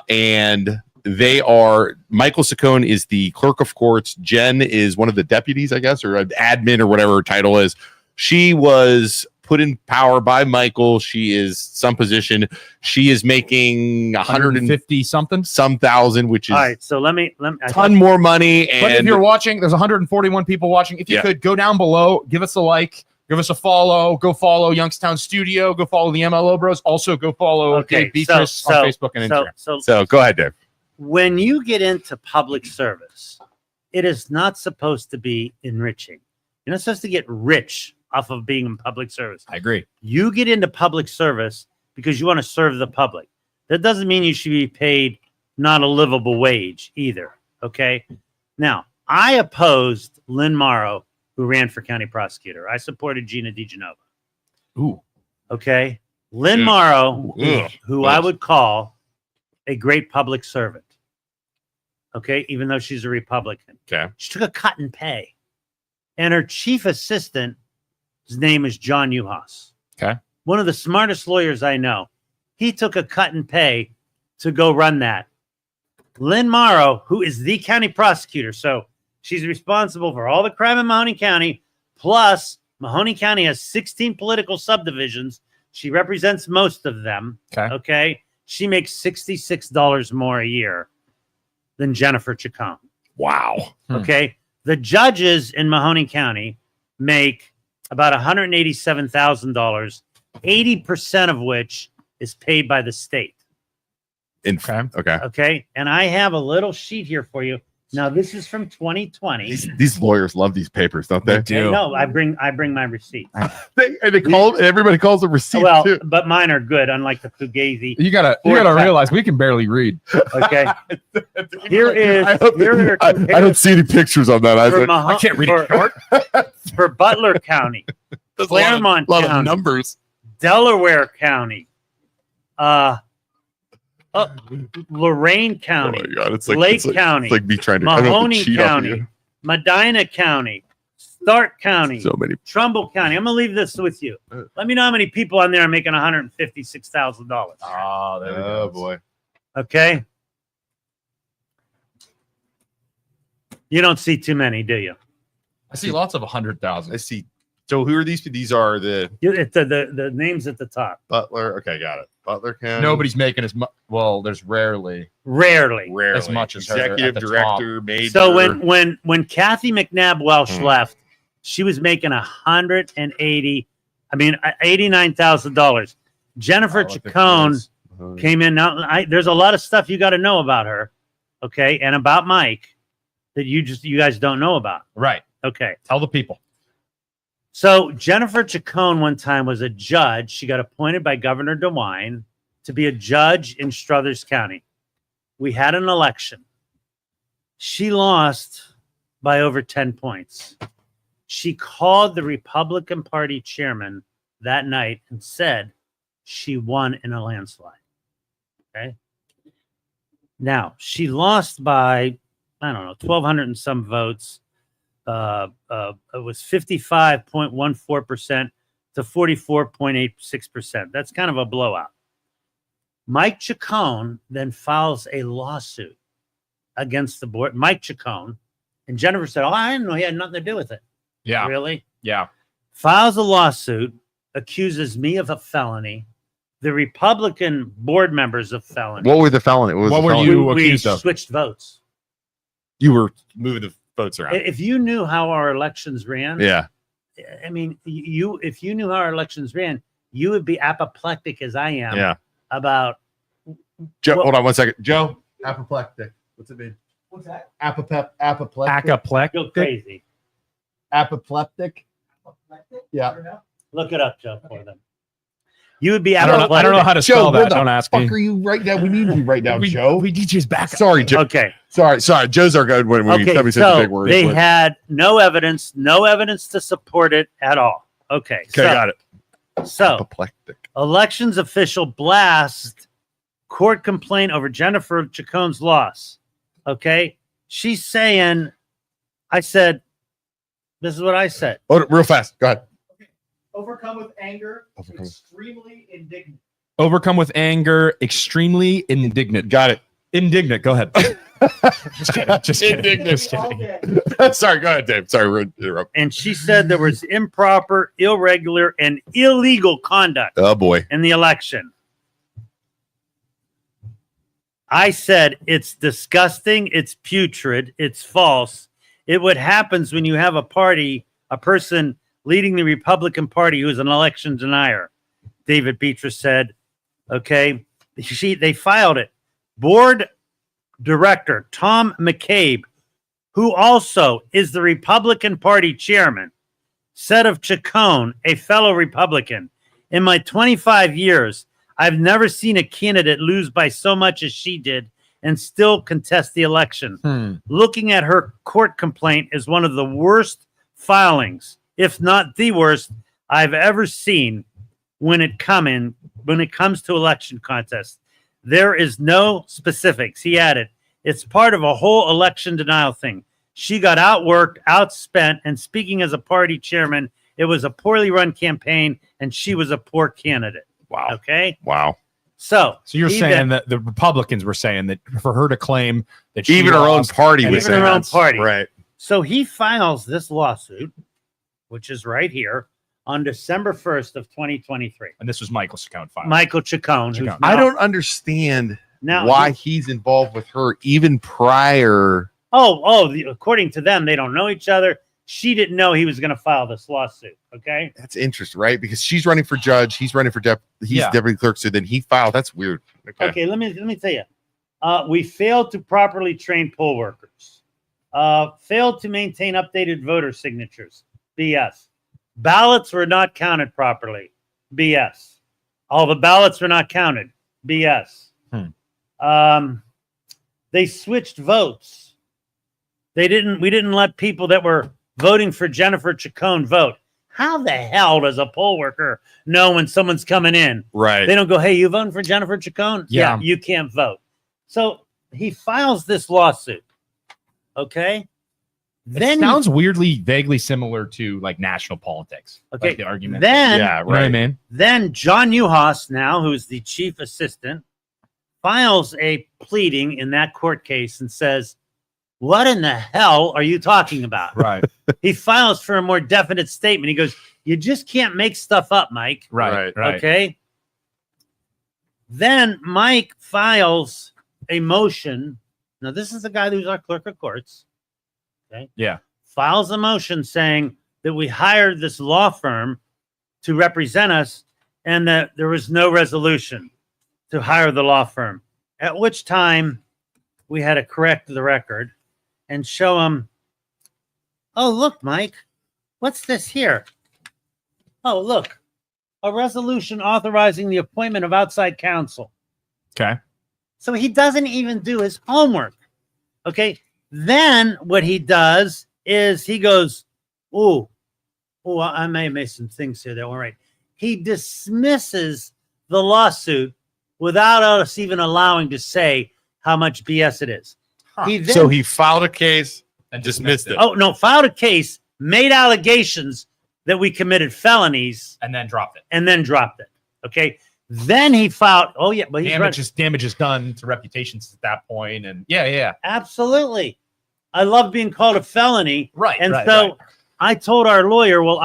and they are Michael Chicone is the clerk of courts. Jen is one of the deputies, I guess, or an admin or whatever her title is. She was put in power by Michael. She is some position. She is making 150 something. some thousand, which is All right. So let me a ton more money. But if And you're watching, there's 141 people watching. If you Yeah. could go down below, give us a like, give us a follow, go follow Youngstown Studio, go follow the MLO Bros. Also, go follow Dave Betras on Facebook and Instagram. so go ahead, Dave. When you get into public service, it is not supposed to be enriching. You're not supposed to get rich off of being in public service. I agree. You get into public service because you want to serve the public. That doesn't mean you should be paid not a livable wage either. Okay. Now, I opposed Lynn Morrow, who ran for county prosecutor. I supported Gina DiGenova. Ooh. Okay. Lynn Ugh. Morrow, Ugh. who I would call a great public servant. Okay. Even though she's a Republican. Okay. She took a cut in pay. And her chief assistant, his name is John Uhas. Okay. One of the smartest lawyers I know. He took a cut in pay to go run that. Lynn Morrow, who is the county prosecutor, so she's responsible for all the crime in Mahoney County, plus Mahoney County has 16 political subdivisions. She represents most of them. Okay. Okay. She makes $66 more a year than Jennifer Chicone. Wow. Okay. The judges in Mahoney County make about $187,000, 80% of which is paid by the state. Okay. Okay. Okay. And I have a little sheet here for you. Now, this is from 2020. These lawyers love these papers, don't they? They do. No, I bring my receipt. They call everybody calls them receipts Well, too. but mine are good, unlike the Fugazi. You gotta realize we can barely read. Okay. Here is I don't see any pictures on that. I can't read it short. For Butler County, Claremont a lot of County, numbers. Delaware County, Lorain Oh County, my god, it's like Lake it's like, County, It's like me trying to I don't have to Mahoney cheat off of County, you. Medina County, Stark County, So many. Trumbull County. I'm gonna leave this with you. Let me know how many people on there are making $156,000. Oh, there we go. Oh boy. Okay. You don't see too many, do you? I see lots of I 100,000. see. So who are these? These are the It's the names at the top. Butler. Okay, got it. Butler County. Nobody's making as much. Well, there's rarely. Rarely. Rarely. as much as her executive at the director, major. So when Kathy McNabb Welsh Hmm. left, she was making $89,000. Jennifer Oh, look at Chicone this. came in. Now, there's a lot of stuff you got to know about her, okay, and about Mike that you guys don't know about. Right. Okay, Tell the people. so Jennifer Chicone one time was a judge. She got appointed by Governor DeWine to be a judge in Struthers County. We had an election. She lost by over 10 points. She called the Republican Party chairman that night and said she won in a landslide. Okay. Now, she lost by, I don't know, 1,200 and some votes. It was 55.14% to 44.86%. That's kind of a blowout. Mike Chicone then files a lawsuit against the board. Mike Chicone, and Jennifer said, "Oh, I didn't know he had nothing to do with it." Yeah. Really? Yeah. Files a lawsuit, accuses me of a felony, the Republican board members of felony. what were the felony? What the were felony? you we accused of? switched votes. You were moving the votes around. If you knew how our elections ran, Yeah. I mean, if you knew how our elections ran, you would be apoplectic as I am Yeah. about Joe, Well- hold on 1 second. Joe, apoplectic. What's it mean? What's that? Apoplectic. Go crazy. Apoplectic. Yeah. I don't know. Look it up, Joe, for them. You would be I don't know. I don't know how to Joe, spell where that. the Don't ask fuck me. are you right now? We need you right now, Joe. We need his back. Sorry, Joe. Okay. Sorry. Joe's our good when Okay. somebody says So a big word. they had no evidence to support it at all. Okay. Okay, got it. So Apoplectic. elections official blast court complaint over Jennifer Chicone's loss. Okay. She's saying, this is what I said. Oh, real fast. Go ahead. Overcome with anger, Overcome. extremely indignant. Overcome with anger, extremely indignant. Got it. Indignant. Go ahead. Just kidding. Just kidding. Indignant. Just All kidding. day. Sorry, go ahead, Dave. Sorry, we're interrupting. And she said there was improper, irregular, and illegal conduct Oh boy. in the election. I said it's disgusting, it's putrid, it's false. What happens when you have a person leading the Republican Party who is an election denier. David Betras said, okay, they filed it. Board director Tom McCabe, who also is the Republican Party chairman, said of Chicone, a fellow Republican, in my 25 years, I've never seen a candidate lose by so much as she did and still contest the election. Looking at her court complaint is one of the worst filings, if not the worst, I've ever seen when it comes to election contests. There is no specifics. He added, it's part of a whole election denial thing. She got outworked, outspent, and speaking as a party chairman, it was a poorly run campaign, and she was a poor candidate. Wow. Okay? Wow. So you're he saying then- that the Republicans were saying that for her to claim that she Even her own lost- party and was even her saying own that. party. Right. So he files this lawsuit, which is right here, on December 1st of 2023. And this was Michael's account file. Michael Chicone. who's Chicone. I now- don't understand now why he's involved with her even prior. According to them, they don't know each other. She didn't know he was going to file this lawsuit. Okay. That's interesting, right? Because she's running for judge, he's running for Yeah. deputy clerk. So then he filed. That's weird. Okay. Let me tell you. We failed to properly train poll workers. Failed to maintain updated voter signatures. BS. Ballots were not counted properly. BS. All the ballots were not counted. BS. They switched votes. We didn't let people that were voting for Jennifer Chicone vote. How the hell does a poll worker know when someone's coming in? Right. They don't go, hey, you voting for Jennifer Chicone? Yeah. You can't vote. So he files this lawsuit. Okay. It sounds weirdly, vaguely similar to like national politics. Okay. Like the argument. Then, Yeah, You know what I right. mean? then John Newhouse, now who's the chief assistant, files a pleading in that court case and says, what in the hell are you talking about? Right. He files for a more definite statement. He goes, you just can't make stuff up, Mike. Right. Right. Okay. Then Mike files a motion. Now, this is the guy who's our clerk of courts. Okay. Yeah. Files a motion saying that we hired this law firm to represent us and that there was no resolution to hire the law firm. At which time we had to correct the record and show him, oh, look, Mike, what's this here? Oh, look, a resolution authorizing the appointment of outside counsel. Okay. So he doesn't even do his homework. Okay. Then what he does is he goes, I may have made some things here that weren't right. He dismisses the lawsuit without us even allowing to say how much BS it is. Huh. He then, So he filed a case And dismissed it. oh no, filed a case, made allegations that we committed felonies, And then dropped it. and then dropped it. Okay. Then he filed. Oh yeah, but he's right. Damage is done to reputations at that point. And yeah. Absolutely. I love being called a felony. Right. And right, so right. I told our lawyer, well,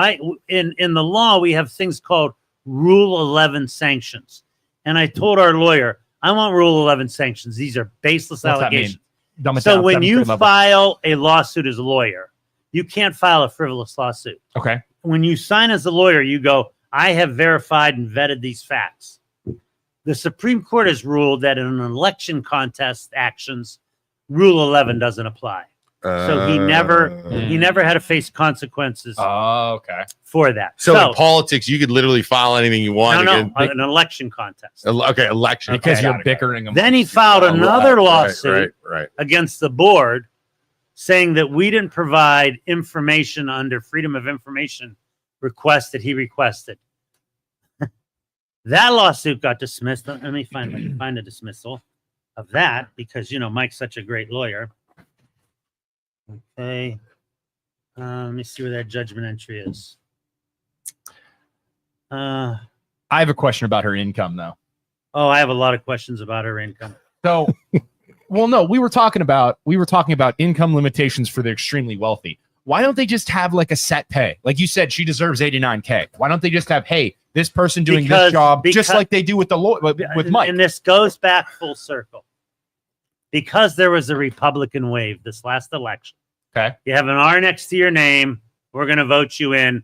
in the law, we have things called Rule 11 sanctions. And I told our lawyer, I want Rule 11 sanctions. These are baseless What's that mean? allegations. Dumb it So down, when seventh you grade level. file a lawsuit as a lawyer, you can't file a frivolous lawsuit. Okay. When you sign as a lawyer, you go, I have verified and vetted these facts. The Supreme Court has ruled that in an election contest actions, Rule 11 doesn't apply. So he never had to face consequences Oh, okay. for that. So in politics, you could literally file anything you want. No, an election contest. Okay, election. Because Okay, you're got it. bickering them. Then he filed another lawsuit Right. against the board saying that we didn't provide information under Freedom of Information request that he requested. That lawsuit got dismissed. Let me find a dismissal of that because, Mike's such a great lawyer. Okay. Let me see where that judgment entry is. I have a question about her income, though. Oh, I have a lot of questions about her income. So, well, no, we were talking about income limitations for the extremely wealthy. Why don't they just have like a set pay? Like you said, she deserves $89K. Why don't they just have, hey, this person doing this job, just like they do with with Mike? And this goes back full circle. Because there was a Republican wave this last election. Okay. You have an R next to your name. We're going to vote you in.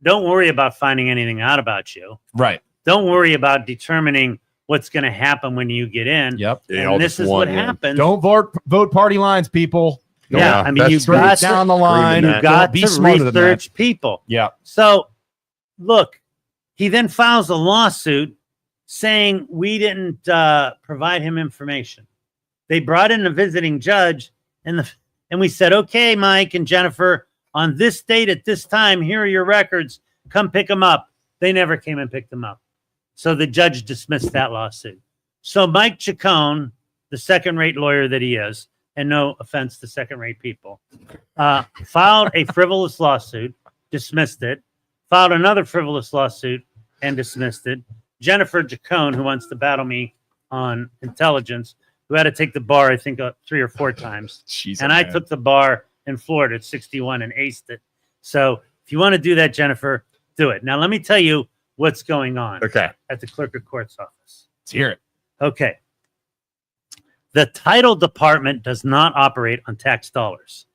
Don't worry about finding anything out about you. Right. Don't worry about determining what's going to happen when you get in. Yep. And this is what happens. Don't vote party lines, people. Yeah. I mean, you've Straight got down the line. You've got Be to smarter than that. research people. Yeah. So, look, he then files a lawsuit saying we didn't provide him information. They brought in a visiting judge, and we said, okay, Mike and Jennifer, on this date at this time, here are your records. Come pick them up. They never came and picked them up. So the judge dismissed that lawsuit. So Mike Chicone, the second-rate lawyer that he is, and no offense to second-rate people, filed a frivolous lawsuit, dismissed it, filed another frivolous lawsuit, and dismissed it. Jennifer Chicone, who wants to battle me on intelligence, who had to take the bar, I think, 3 or 4 times. I took the bar in Florida at 61 and aced it. So if you want to do that, Jennifer, do it. Now, let me tell you what's going on at the clerk of court's office. Let's hear it. Okay. The title department does not operate on tax dollars.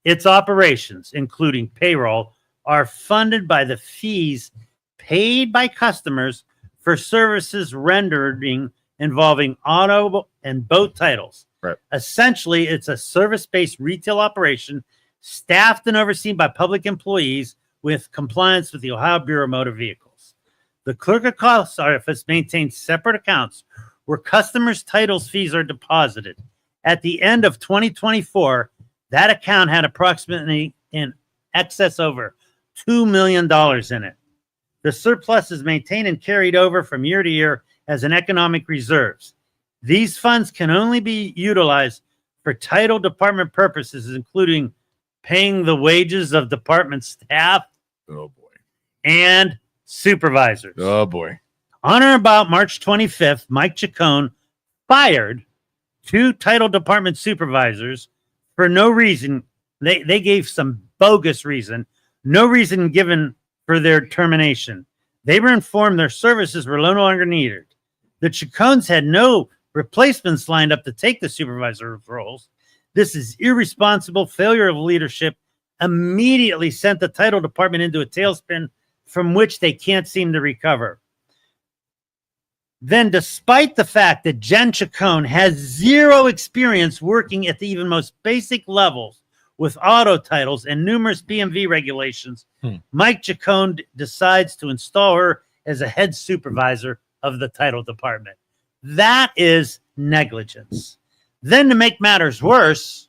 Its operations, including payroll, are funded by the fees paid by customers for services rendering involving auto and boat titles. Right. Essentially, it's a service-based retail operation staffed and overseen by public employees with compliance with the Ohio Bureau of Motor Vehicles. The clerk of court's office maintains separate accounts where customers' titles fees are deposited. At the end of 2024, that account had approximately in excess over $2 million in it. The surplus is maintained and carried over from year to year as an economic reserves. These funds can only be utilized for title department purposes, including paying the wages of department staff and supervisors. Oh, boy. On or about March 25th, Mike Chicone fired 2 title department supervisors for no reason. They gave some bogus reason, no reason given for their termination. They were informed their services were no longer needed. The Chicones had no replacements lined up to take the supervisor roles. This is irresponsible failure of leadership. Immediately sent the title department into a tailspin from which they can't seem to recover. Then, despite the fact that Jen Chicone has 0 experience working at the even most basic levels with auto titles and numerous BMV regulations, Mike Chicone decides to install her as a head supervisor of the title department. That is negligence. Then, to make matters worse,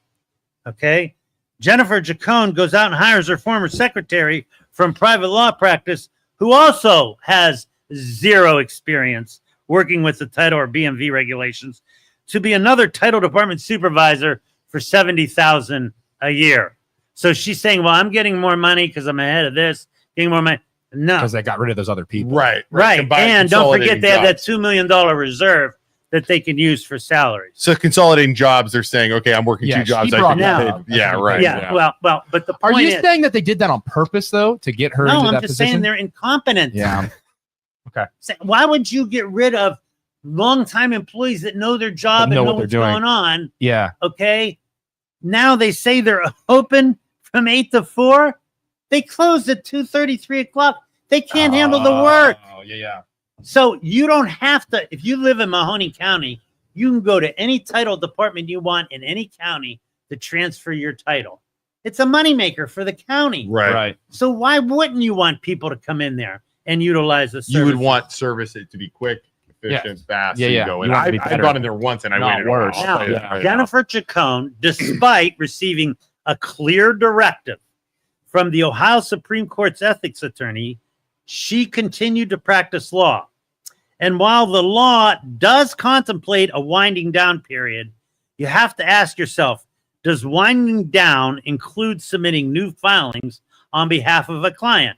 Jennifer Chicone goes out and hires her former secretary from private law practice, who also has 0 experience working with the title or BMV regulations, to be another title department supervisor for $70,000 a year. So she's saying, well, I'm getting more money because I'm ahead of this, getting more money. No. Because they got rid of those other people. Right. And don't forget they have that $2 million reserve that they can use for salaries. So consolidating jobs, they're saying, okay, I'm working 2 jobs. Right. Well, but the point Are you is, saying that they did that on purpose, though, to get her into that position? I'm just saying they're incompetent. Yeah. Okay. Why would you get rid of longtime employees that know their job and know what's going on? Yeah. Okay. Now they say they're open from 8 to 4. They closed at 2:30, 3 o'clock. They can't handle the work. Oh, yeah. So you don't have to, if you live in Mahoney County, you can go to any title department you want in any county to transfer your title. It's a moneymaker for the county. Right. So why wouldn't you want people to come in there and utilize the service? You would want service to be quick, efficient, fast. Yeah, so you yeah. go You in. want it to be I've better. gone in there once and I Not waited a worse. while. Now, I'll tell you that right Jennifer Chicone, despite receiving a clear directive from the Ohio Supreme Court's ethics attorney, she continued to practice law. And while the law does contemplate a winding down period, you have to ask yourself, does winding down include submitting new filings on behalf of a client?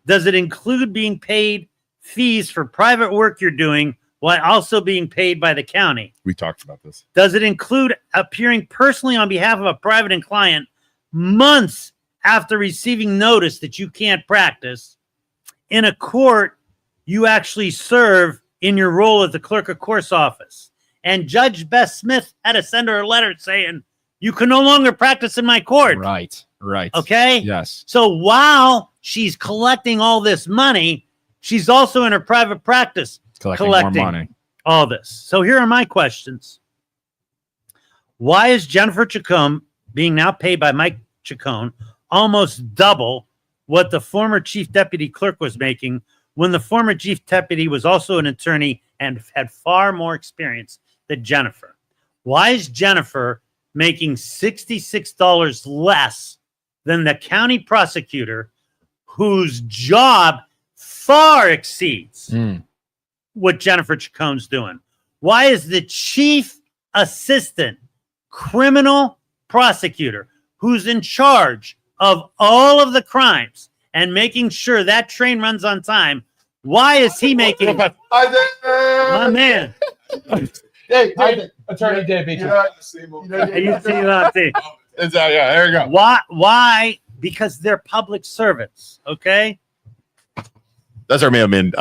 Does it include being paid fees for private work you're doing while also being paid by the county? We talked about this. Does it include appearing personally on behalf of a private and client months after receiving notice that you can't practice in a court you actually serve in your role as the clerk of court's office? And Judge Beth Smith had to send her a letter saying, you can no longer practice in my court. Right. Okay? Yes. So while she's collecting all this money, she's also in her private practice Collecting collecting more money. all this. So here are my questions. Why is Jennifer Chicone being now paid by Mike Chicone almost double what the former chief deputy clerk was making when the former chief deputy was also an attorney and had far more experience than Jennifer? Why is Jennifer making $66 less than the county prosecutor whose job far exceeds what Jennifer Chicone's doing? Why is the chief assistant criminal prosecutor who's in charge of all of the crimes and making sure that train runs on time, why is he making my man? Hey, Attorney Dave Beecher. You see that thing? Yeah, there you go. Why? Because they're public servants, okay? That's our mailman,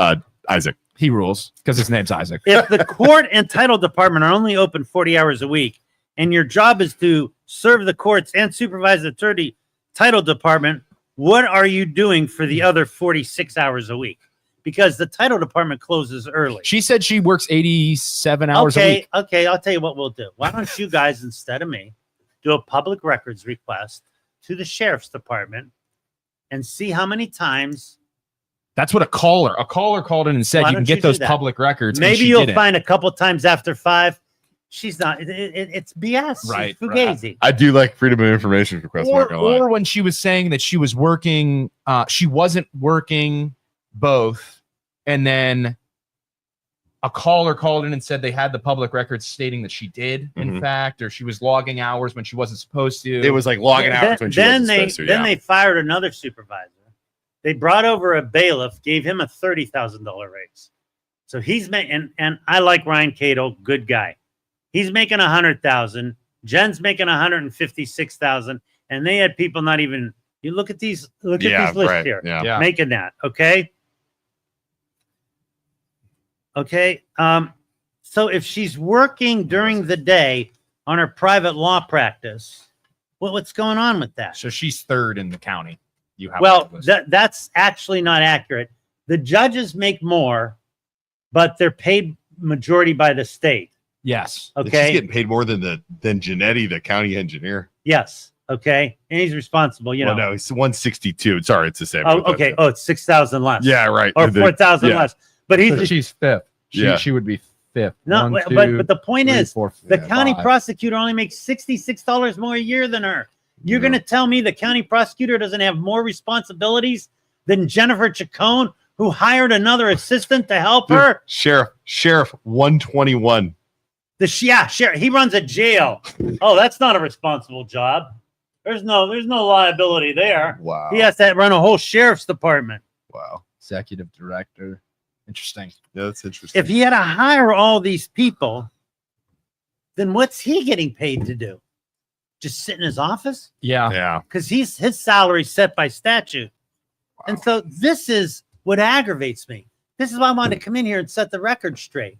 Isaac. He rules because his name's Isaac. If the court and title department are only open 40 hours a week and your job is to serve the courts and supervise the attorney title department, what are you doing for the other 46 hours a week? Because the title department closes early. She said she works 87 hours a week. Okay, I'll tell you what we'll do. Why don't you guys, instead of me, do a public records request to the sheriff's department and see how many times. That's what a caller called in and said Why you can don't you get do those that? public records. and Maybe she you'll didn't. find a couple times after 5. She's not. It's BS. Right, It's fugazi. I do like freedom of information requests. Or when she was saying that she was working, she wasn't working both, and then a caller called in and said they had the public records stating that she did, in fact, or she was logging hours when she wasn't supposed to. It was like logging hours when she wasn't supposed to. Then they fired another supervisor. They brought over a bailiff, gave him a $30,000 raise. So he's making, and I like Ryan Cato, good guy. He's making 100,000. Jen's making 156,000, and they had people not even. You look at these. Look at these lists here. Yeah. Making that. Okay. Okay. So if she's working during the day on her private law practice, what's going on with that? So she's third in the county. You have Well, that list. that's actually not accurate. The judges make more, but they're paid majority by the state. Yes. Okay. She's getting paid more than Janetti, the county engineer. Yes. Okay. And he's responsible. You know. Well, no, it's 162. Sorry, it's the same. Oh, okay. Oh, it's 6,000 less. Yeah, right. Or 4,000 yeah. less. But So he's she's fifth. Yeah. She would be fifth. no. One, but two, the point three, is, four, the five. county prosecutor only makes $66 more a year than her. You're going to tell me the county prosecutor doesn't have more responsibilities than Jennifer Chicone, who hired another assistant to help her? Sheriff 121. Sheriff. He runs a jail. Oh, that's not a responsible job. There's no liability there. Wow. He has to run a whole sheriff's department. Wow. Executive director. Interesting. Yeah, that's interesting. If he had to hire all these people, then what's he getting paid to do? Just sit in his office? Yeah. yeah. Because his salary set by statute. Wow. And so this is what aggravates me. This is why I wanted to come in here and set the record straight.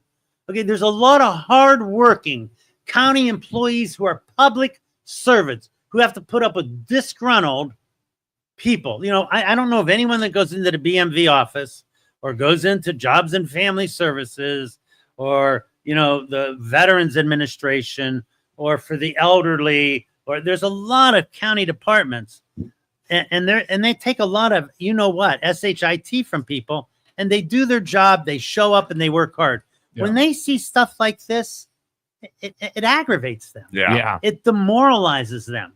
Okay, there's a lot of hardworking county employees who are public servants who have to put up with disgruntled people. You know, I don't know of anyone that goes into the BMV office or goes into Jobs and Family Services, or the Veterans Administration, or for the elderly, or there's a lot of county departments, and they take a lot of SHIT from people, and they do their job, they show up, and they work hard. Yeah. When they see stuff like this, it aggravates them. Yeah. It demoralizes them,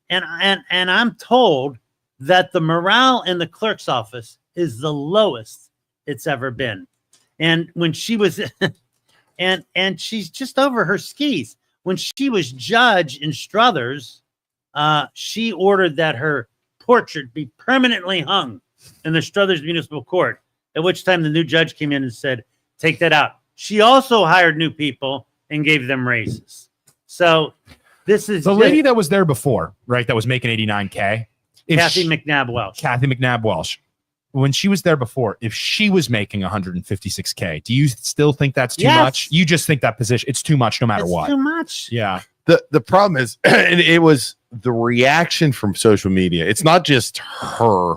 and I'm told that the morale in the clerk's office is the lowest it's ever been. And when she was, and she's just over her skis. When she was judge in Struthers, she ordered that her portrait be permanently hung in the Struthers Municipal Court. At which time the new judge came in and said, "Take that out." She also hired new people and gave them raises. So this is the lady that was there before, right? That was making 89K. Kathy McNabb Welsh. When she was there before, if she was making 156K, do you still think that's too much? You just think that position, it's too much no matter what. Too much. Yeah. The problem is, and it was the reaction from social media. It's not just her.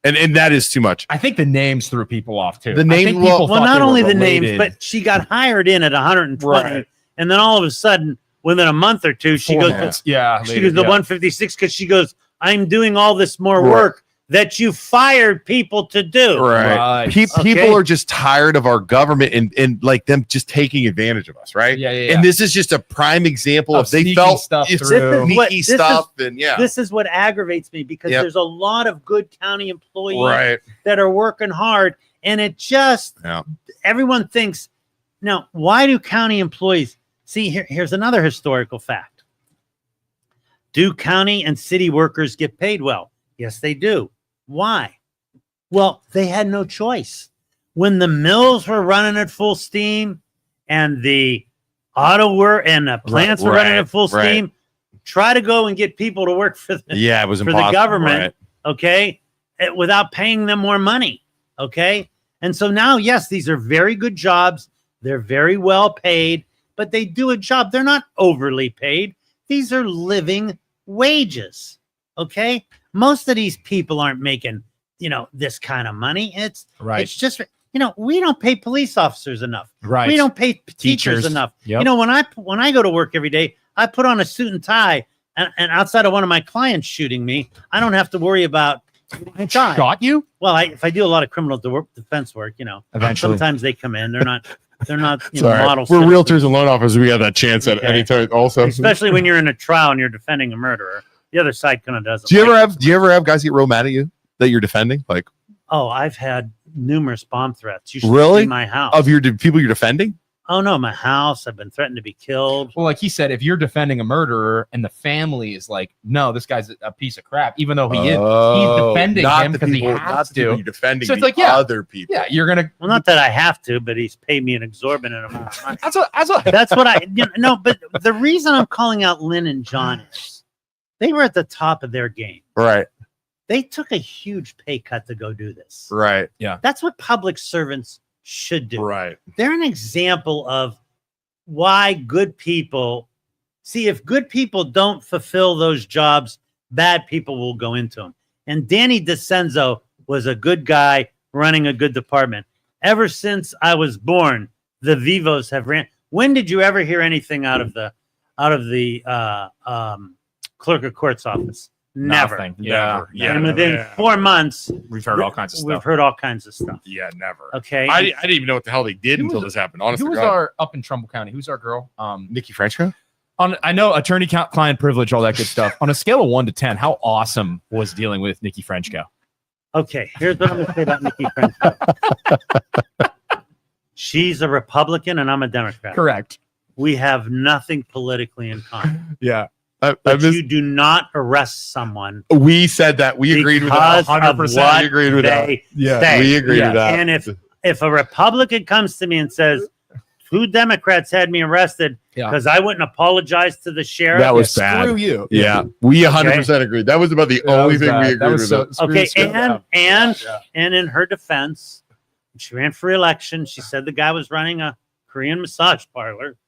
And that is too much. I think the names threw people off too. The name, well, not only the names, but she got hired in at 120, Right. and then all of a sudden, within a month or two, she goes, the 156 because she goes, "I'm doing all this more work that you fired people to do." Right. People are just tired of our government and like them just taking advantage of us, right? Yeah. And this is just a prime example of they sneaking felt stuff it's through. sneaky stuff, and This is what aggravates me because there's a lot of good county employees that are working hard, and it just everyone thinks. Now, why do county employees see? Here's another historical fact. Do county and city workers get paid well? Yes, they do. Why? Well, they had no choice. When the mills were running at full steam and the auto work and the plants were running at full steam, try to go and get people to work for it was for the government, okay, without paying them more money, okay? And so now, yes, these are very good jobs. They're very well paid, but they do a job. They're not overly paid. These are living wages, okay? Most of these people aren't making, this kind of money. It's just, we don't pay police officers enough. Right. We don't pay teachers enough. Yep. When I go to work every day, I put on a suit and tie, and outside of one of my clients shooting me, I don't have to worry about shot you. Well, if I do a lot of criminal defense work, Eventually. sometimes they come in. They're not Sorry. model. We're realtors and loan officers. We have that chance at any time also. Especially when you're in a trial and you're defending a murderer. The other side kind of doesn't. Do you ever have guys get real mad at you that you're defending? Like, oh, I've had numerous bomb threats. You should see my house. Of your people you're defending? Oh no, my house. I've been threatened to be killed. Well, like he said, if you're defending a murderer and the family is like, no, this guy's a piece of crap, even though he's defending him because he has to. You're defending so it's other people. Yeah, you're gonna. Well, not that I have to, but he's paid me an exorbitant amount of money. That's what I. No, but the reason I'm calling out Lynn and John is they were at the top of their game. Right. They took a huge pay cut to go do this. Right. Yeah. That's what public servants should do. Right. They're an example of why good people see if good people don't fulfill those jobs, bad people will go into them. And Danny DeCenzo was a good guy running a good department. Ever since I was born, the Vivos have ran. When did you ever hear anything out of the clerk of court's office? Never. Nothing. Yeah. And within 4 months, we've heard all kinds of stuff. We've heard all kinds of stuff. Yeah, never. Okay. I didn't even know what the hell they did until this happened. Honestly, who was our up in Trumbull County? Who's our girl? Nikki Frenchco. I know attorney, client privilege, all that good stuff. On a scale of 1 to 10, how awesome was dealing with Nikki Frenchco? Okay, here's what I'm going to say about Nikki Frenchco. She's a Republican and I'm a Democrat. Correct. We have nothing politically in common. Yeah. But you do not arrest someone. We said that. We agreed with that. 100%. We agreed with that. Yeah, we agreed with that. And if a Republican comes to me and says, 2 Democrats had me arrested because I wouldn't apologize to the sheriff. That was bad. Screw you. Yeah, we 100% agreed. That was about the only thing we agreed with. Okay, and in her defense, when she ran for re-election, she said the guy was running a Korean massage parlor.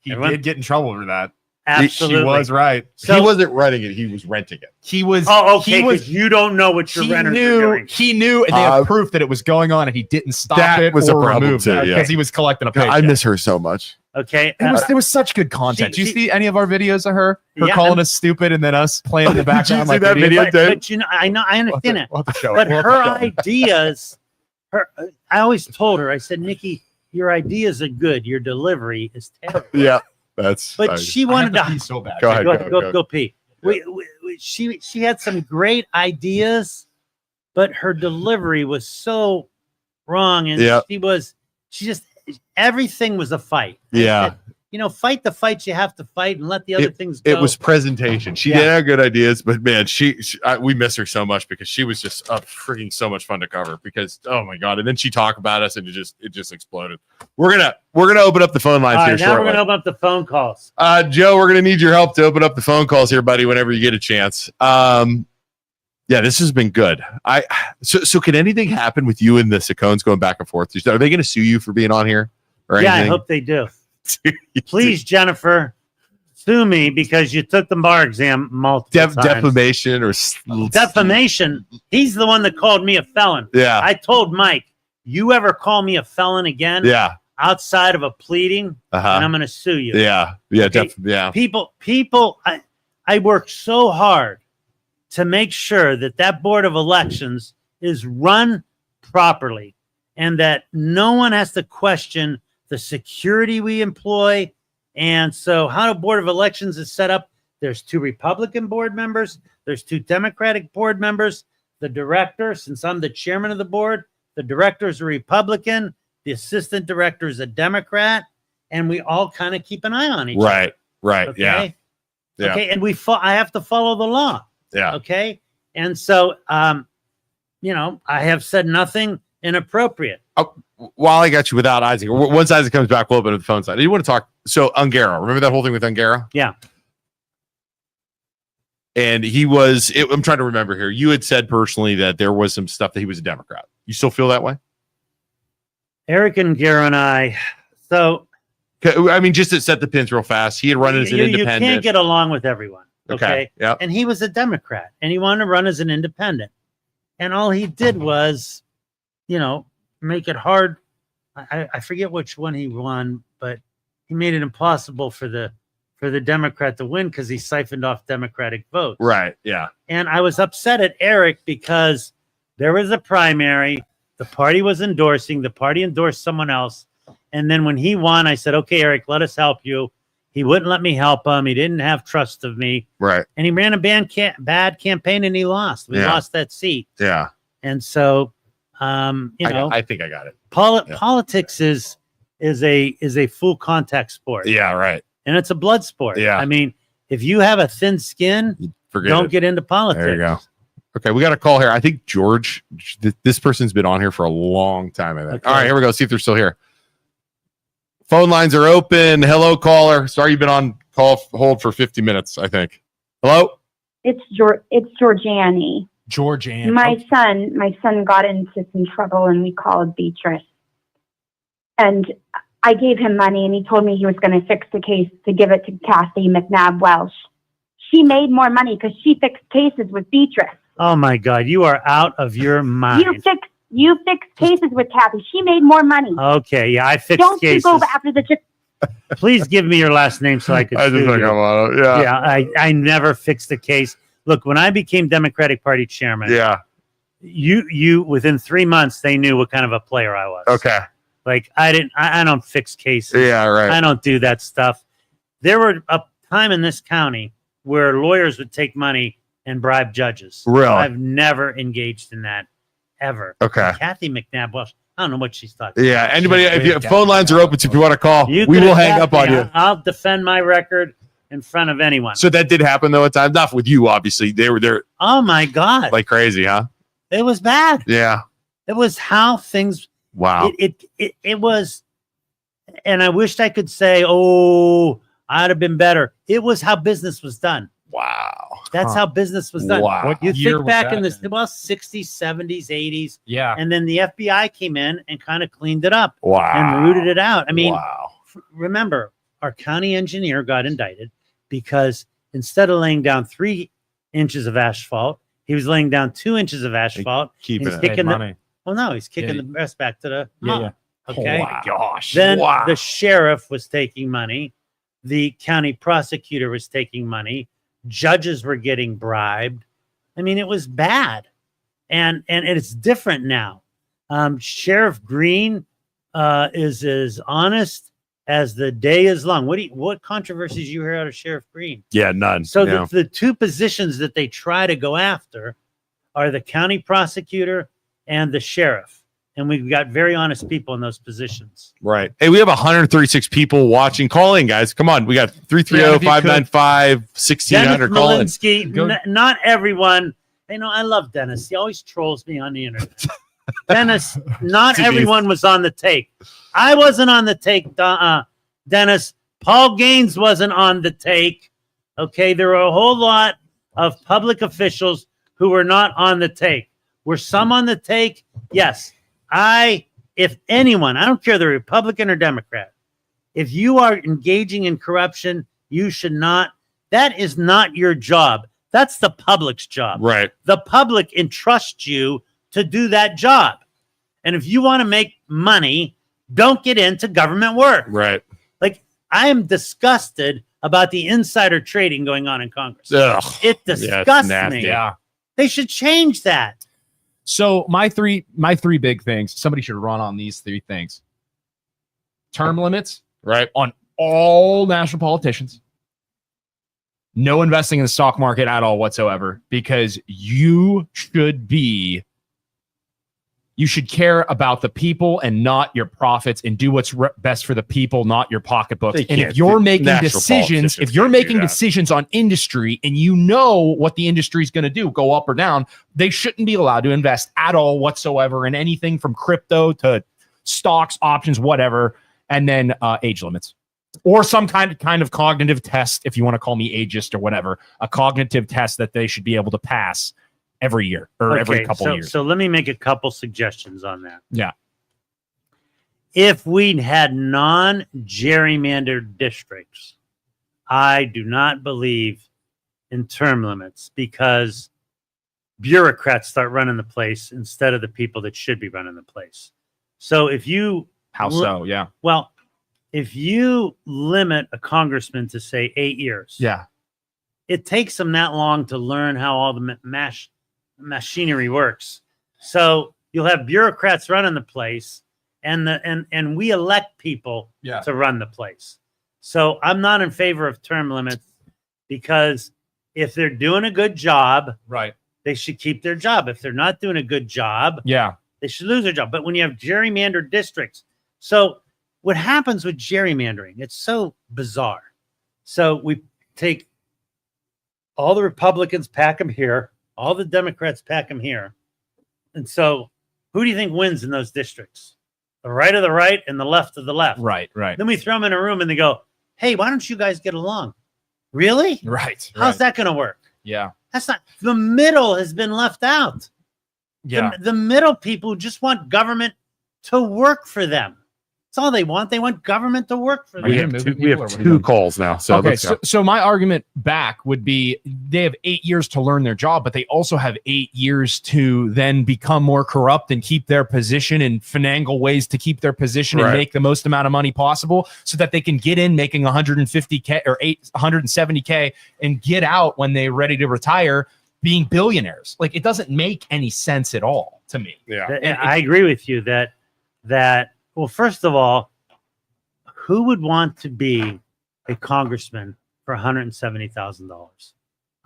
He did get in trouble for that. Absolutely. She was right. So, he wasn't renting it; he was renting it. He was. oh, okay. He was. Because you don't know what your He renters are knew. doing. He knew, and they had proof that it was going on, and he didn't stop That it was a or problem remove too, it yeah. because he was collecting a paycheck. I miss her so much. Okay. There was such good content. She- Did you see any of our videos of her? Her Yeah, calling us stupid and then us playing in the background see like that idiots? video? but you know, I understand it. We'll have to show But it. We'll have her to show it. ideas, I always told her, I said, Nikki, your ideas are good. Your delivery is terrible. Yeah, that's. But she I wanted have to pee so bad. Go ahead. go pee. She had some great ideas, but her delivery was so wrong, and Yeah. she just everything was a fight. I Yeah. said, you know, fight the fights you have to fight, and let the other things go. It was presentation. She did have good ideas, but man, we miss her so much because she was just freaking so much fun to cover. Because oh my god, and then she talked about us, and it just exploded. We're gonna open up the phone lines All here right, now shortly. we're gonna open up the phone calls. Joe, we're gonna need your help to open up the phone calls here, buddy. Whenever you get a chance. Yeah, this has been good. So can anything happen with you and the Chicones going back and forth? Are they gonna sue you for being on here or Yeah, I anything? hope they do. Please, Jennifer, sue me because you took the bar exam multiple times. Defamation or Defamation. He's the one that called me a felon. Yeah, I told Mike, you ever call me a felon again yeah, outside of a pleading, and I'm going to sue you. yeah, Okay. yeah. People, I work so hard to make sure that board of elections is run properly and that no one has to question the security we employ. And so how the board of elections is set up, there's 2 Republican board members, there's 2 Democratic board members, the director, since I'm the chairman of the board, the director is a Republican, the assistant director is a Democrat, and we all kind of keep an eye on each other. Right. Okay. Yeah. Okay. And I have to follow the law. Yeah. Okay. And so, you know, I have said nothing inappropriate. While I got you without Isaac, once Isaac comes back, we'll open up the phone side. You want to talk? So Ungaro, remember that whole thing with Ungaro? Yeah. And I'm trying to remember here. You had said personally that there was some stuff that he was a Democrat. You still feel that way? Eric and Garo and I. So, I mean, just to set the pins real fast, he had run as an you independent. can't get along with everyone. Okay. Yeah. And he was a Democrat and he wanted to run as an independent. And all he did was, you know, make it hard. I forget which one he won, but he made it impossible for the Democrat to win because he siphoned off Democratic votes. Right. Yeah. And I was upset at Eric because there was a primary. The party was endorsing. The party endorsed someone else. And then when he won, I said, okay, Eric, let us help you. He wouldn't let me help him. He didn't have trust of me. Right. And he ran a bad campaign and he lost. We lost that seat. Yeah. And so, you know, I think I got it. Politics is a full contact sport. Yeah. Right. And it's a blood sport. Yeah. I mean, if you have a thin skin, don't get into politics. There you go. Okay, we got a call here. I think George, this person's been on here for a long time, I think. Okay. All right, here we go. See if they're still here. Phone lines are open. Hello, caller. Sorry you've been on hold for 50 minutes, I think. Hello? It's Georgiani. Georgian. My son got into some trouble and we called Betras. And I gave him money and he told me he was going to fix the case to give it to Kathy McNabb Welsh. She made more money because she fixed cases with Betras. Oh my God, you are out of your mind. You fixed cases with Kathy. She made more money. Okay, yeah, I fixed Don't cases. you go after the chick. Please give me your last name so I could sue you. Yeah. I never fixed a case. Look, when I became Democratic Party chairman, Yeah. you within 3 months they knew what kind of a player I was. Okay. Like I don't fix cases. Yeah, right. I don't do that stuff. There were a time in this county where lawyers would take money and bribe judges. Really? I've never engaged in that ever. Okay. Kathy McNabb Welsh, I don't know what she's talking Yeah. Anybody, if you, Yeah. phone lines are open, so if you want to call, about. we could will hang attack up on me. you. I'll defend my record in front of anyone. So that did happen though at times. Not with you, obviously. They were there Oh my God. like crazy, huh? It was bad. Yeah. It was how things Wow. it was, and I wished I could say, oh, I'd have been better. It was how business was done. Wow. That's how business was done. Wow. What You year think was back that in the then? 60s, 70s, 80s, Yeah. and then the FBI came in and kind of cleaned it up Wow. and rooted it out. I mean, wow. remember, our county engineer got indicted because instead of laying down 3 inches of asphalt, he was laying down 2 inches of asphalt. Keeping He's it. kicking the, money. well, no, he's kicking Yeah. the rest back to the Yeah, mob. Okay. Oh my gosh. Then Wow. the sheriff was taking money. The county prosecutor was taking money. Judges were getting bribed. I mean, it was bad. And it's different now. Sheriff Green is as honest as the day is long. What controversies you hear out of Sheriff Green? Yeah, none. So No. the 2 positions that they try to go after are the county prosecutor and the sheriff. And we've got very honest people in those positions. Right. Hey, we have 136 people watching. Call in, guys. Come on. We got 330-595-1600. Dennis Call in. Malinsky, not everyone. You know, I love Dennis. He always trolls me on the internet. Dennis, not everyone was on the take. I wasn't on the take, Dennis. Paul Gaines wasn't on the take. Okay, there were a whole lot of public officials who were not on the take. Were some on the take? Yes. If anyone, I don't care the Republican or Democrat, if you are engaging in corruption, you should not. That is not your job. That's the public's job. Right. The public entrusts you to do that job. And if you want to make money, don't get into government work. Right. Like, I am disgusted about the insider trading going on in Congress. Ugh. It it's disgusts nasty. me. Yeah. They should change that. So my three big things. Somebody should run on these 3 things. Term limits Right. on all national politicians. No investing in the stock market at all whatsoever, because you should care about the people and not your profits, and do what's best for the people, not your pocketbooks. They And if can't. you're making National decisions, politicians if you're can't do making that. decisions on industry and you know what the industry is going to do, go up or down, they shouldn't be allowed to invest at all whatsoever in anything from crypto to stocks, options, whatever. And then age limits. Or some kind of cognitive test, if you want to call me ageist or whatever, a cognitive test that they should be able to pass every year or every couple years. So let me make a couple suggestions on that. Yeah. If we had non-gerrymandered districts, I do not believe in term limits, because bureaucrats start running the place instead of the people that should be running the place. So if you How so? Yeah. Well, if you limit a congressman to, say, 8 years, Yeah. it takes them that long to learn how all the machinery works. So you'll have bureaucrats running the place, and we elect people to run the place. So I'm not in favor of term limits, because if they're doing a good job, Right. they should keep their job. If they're not doing a good job, Yeah. they should lose their job. But when you have gerrymandered districts, so what happens with gerrymandering? It's so bizarre. So we take all the Republicans, pack them here, all the Democrats, pack them here. And so who do you think wins in those districts? The right of the right and the left of the left. Right. Right. Then we throw them in a room and they go, hey, why don't you guys get along? Really? Right. How's that going to work? Yeah. That's not, the middle has been left out. Yeah. The middle people just want government to work for them. That's all they want. They want government to work for them. We have 2 calls now. So okay, let's go. so my argument back would be they have 8 years to learn their job, but they also have 8 years to then become more corrupt and keep their position and finagle ways to keep their position and Right. make the most amount of money possible, so that they can get in making $150K or $170K and get out when they're ready to retire being billionaires. Like, it doesn't make any sense at all to me. Yeah. And I agree with you that well, first of all, who would want to be a congressman for $170,000?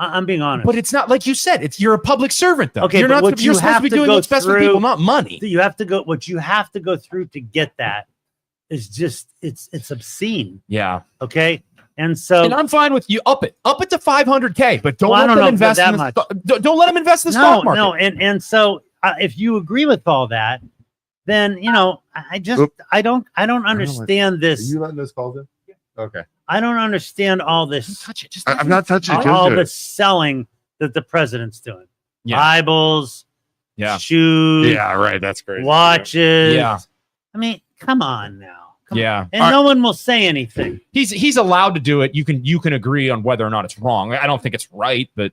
I'm being honest. But it's not like you said. You're a public servant, though. Okay, you're but not. what You're you supposed to have be to doing go what's best for through- people, not money. you have to go. What you have to go through to get that is just it's obscene. Yeah. Okay, and so And I'm fine with you up it to 500K, but don't Well, I let don't them know invest that in much. don't let them invest in the stock market. No, and so if you agree with all that, then I just Oop. I don't understand this. letting those calls in? Okay. I don't understand all Don't this. touch it. Just I'm not touching it. All Don't do the it. selling that the president's doing. Yeah. Bibles, Yeah. shoes, Yeah, right. That's crazy. watches. Yeah. I mean, come on now. Yeah. And no one will say anything. He's allowed to do it. You can agree on whether or not it's wrong. I don't think it's right, but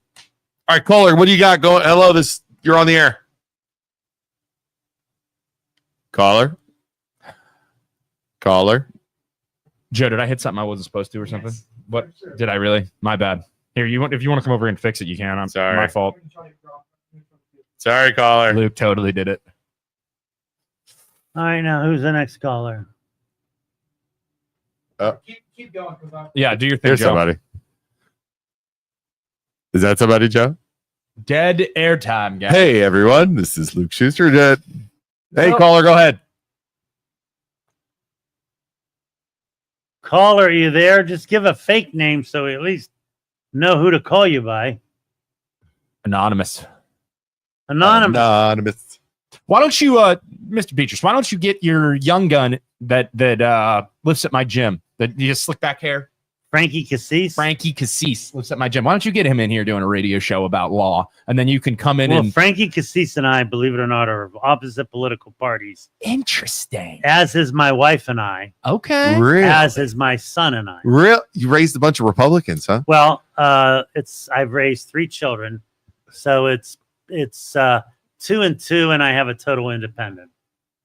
All right, caller, what do you got going? Hello, you're on the air. Caller. Joe, did I hit something I wasn't supposed to or something? What did I really? My bad. Here, if you want to come over and fix it, you can. I'm Sorry. My fault. Sorry, caller. Luke totally did it. All right, now who's the next caller? Keep going. 'Cause I'm- Yeah, do your thing, There's Joe. somebody. Is that somebody, Joe? Dead airtime, guys. Hey, everyone. This is Luke Schuster. Hey, Hello. caller, go ahead. Caller, are you there? Just give a fake name so we at least know who to call you by. Anonymous. Anonymous. Why don't you, Mr. Betras, why don't you get your young gun that lifts at my gym? That you just slick back hair? Frankie Cassis? Frankie Cassis lives at my gym. Why don't you get him in here doing a radio show about law, and then you can come in Well, and Frankie Cassis and I, believe it or not, are of opposite political parties, interesting. as is my wife and I, Okay. Real? as is my son and I. You raised a bunch of Republicans, huh? Well, I've raised 3 children, so it's 2 and 2, and I have a total independent.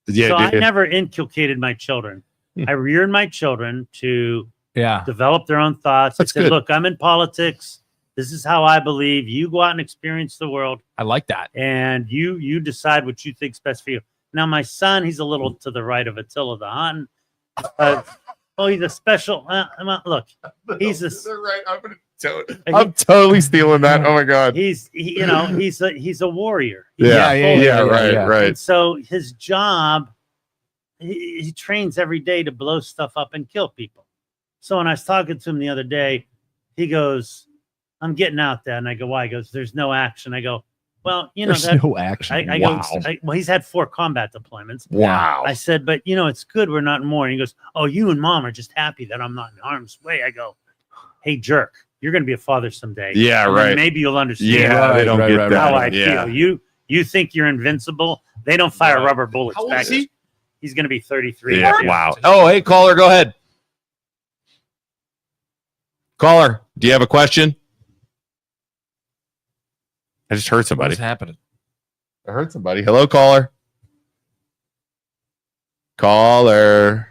Yeah, so I dude. never inculcated my children. I reared my children to Yeah. develop their own thoughts. That's I said, good. look, I'm in politics. This is how I believe. You go out and experience the world, I like that. and you decide what you think's best for you. Now, my son, he's a little to the right of Attila the Hun. He's a special. Look, he's a. Right. I'm totally stealing that. Oh my god. He's a warrior. Yeah, Right. And so his job, he trains every day to blow stuff up and kill people. So when I was talking to him the other day, he goes, "I'm getting out there," and I go, "Why?" He goes, "There's no action." I go, "Well, There's that." no action. I Wow. go, well, he's had 4 combat deployments. Wow. I said, but it's good we're not in war. And he goes, "Oh, you and mom are just happy that I'm not in harm's way." I go, "Hey, jerk, you're going to be a father someday. Yeah, And then right. maybe you'll understand Yeah, they don't get that. how I Yeah. feel. You think you're invincible? They don't fire Right. rubber bullets How old back. is he? He's going to be 33. Yeah. next year. Wow. Oh, hey, caller, go ahead. Caller, do you have a question? I just heard somebody. What's happening? I heard somebody. Hello, caller. Caller.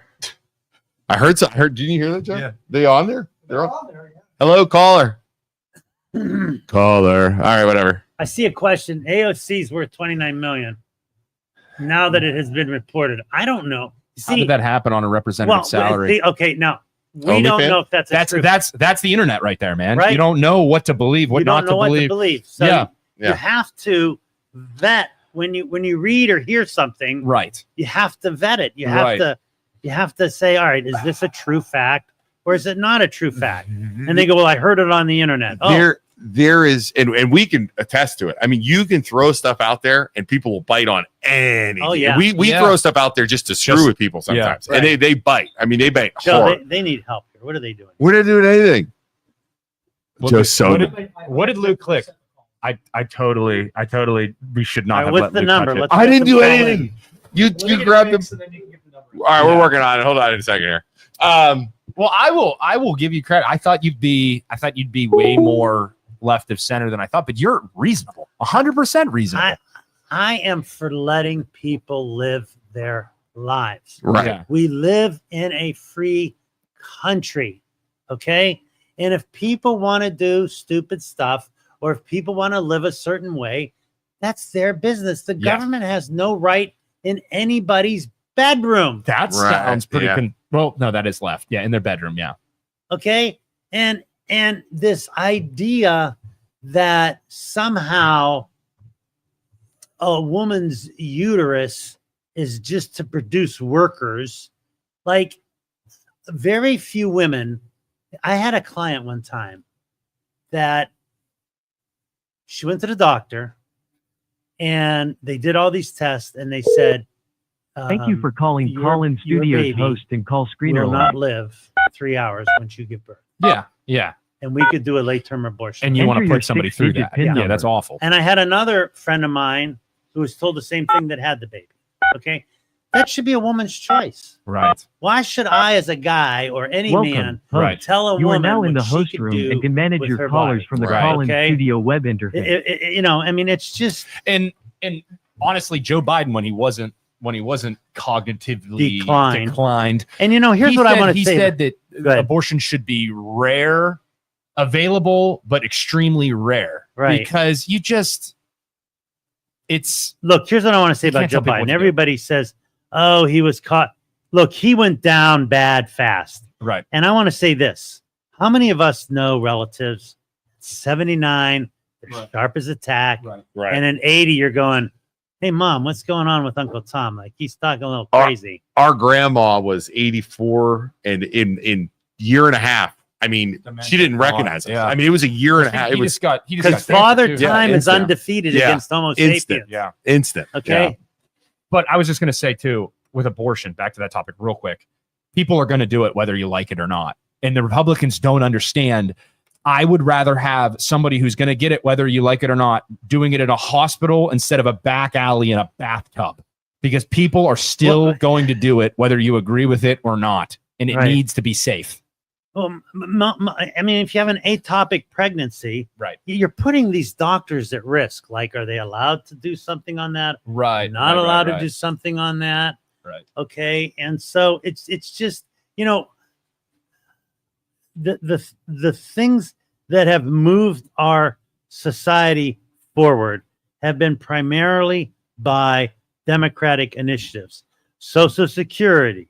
I heard. Did you hear that, Joe? Yeah. They on there? They're on. on there, yeah. Hello, caller. Caller. All right, whatever. I see a question. AOC is worth 29 million. Now that it has been reported, I don't know. How See, did that happen on a representative salary? okay, now we don't OnlyFans? know if that's a true. That's the internet right there, man. Right? You don't know what to believe, what you not don't know to what believe. So Yeah. Yeah. you have to vet when you read or hear something. Right. You have to vet it. You have to say, all right, is this a true fact or is it not a true fact? And they go, well, I heard it on the internet. Oh, There is, and we can attest to it. I mean, you can throw stuff out there, and people will bite on anything. Oh, yeah. we Yeah. throw stuff out there just to screw with people sometimes, yeah. and they bite. I mean, they bite Joe, hard. they need help here. What are they doing? We're not doing anything. Joe's so what did Luke click? I totally we should not All right, have what's let the Luke number? touch it. Let's I get didn't them do call in. anything. You We'll get grabbed it them. fixed and then you can give the number. All right, Yeah. we're working on it. Hold on in a second here. Well, I will give you credit. I thought you'd be way more left of center than I thought, but you're reasonable. 100% reasonable. I am for letting people live their lives. Right. Yeah. We live in a free country, okay? And if people want to do stupid stuff or if people want to live a certain way, that's their business. The Yeah. government has no right in anybody's bedroom, That Right, sounds pretty yeah. well, no, that is left. Yeah, in their bedroom, yeah. okay? And this idea that somehow a woman's uterus is just to produce workers, like very few women. I had a client one time that she went to the doctor and they did all these tests and they said, Thank you for calling your- Call-In your Studios baby host and call screener will line. not live 3 hours once you give birth. Yeah. And we could do a late term abortion. And you want to Enter your put somebody through 6-digit that. PIN Yeah, number. that's awful. And I had another friend of mine who was told the same thing that had the baby. Okay. That should be a woman's choice. Right. Why should I, as a guy or any man, Welcome, Right. host. tell a You are woman now in the what she host could room do and can manage with your her callers body? from the Right. call-in Okay. studio web interface. You know, I mean, it's just And honestly, Joe Biden, when he wasn't cognitively declined, and you know, here's what I want to he say. said that Go ahead. abortion should be rare, available, but extremely rare. Right. Because it's Look, here's what I want to say You about can't Joe tell people what Biden. to do. Everybody says, "Oh, he was caught." Look, he went down bad fast. right. And I want to say this: how many of us know relatives? 79, they're Right. sharp as a tack, Right. Right. and in 80, you're going, "Hey, mom, what's going on with Uncle Tom? Like he's talking a little Our- crazy." Our grandma was 84, and in year and a half, I mean, Dementia she didn't gone, recognize us. yeah. I mean, it was a year and a half. It He was just got Because cancer, Father too. Yeah, Time is instant. undefeated Yeah. against Homo Instant. sapiens. Yeah. instant. Okay. But I was just going to say too, with abortion, back to that topic real quick, people are going to do it whether you like it or not. And the Republicans don't understand. I would rather have somebody who's going to get it whether you like it or not, doing it in a hospital instead of a back alley in a bathtub, because people are still going to do it whether you agree with it or not. And it Right. needs to be safe. Well, I mean, if you have an ectopic pregnancy, Right. you're putting these doctors at risk. Like, are they allowed to do something on that? Right. Not allowed to do something on that. Right. Okay. And so it's just, you know, the things that have moved our society forward have been primarily by Democratic initiatives. Social Security,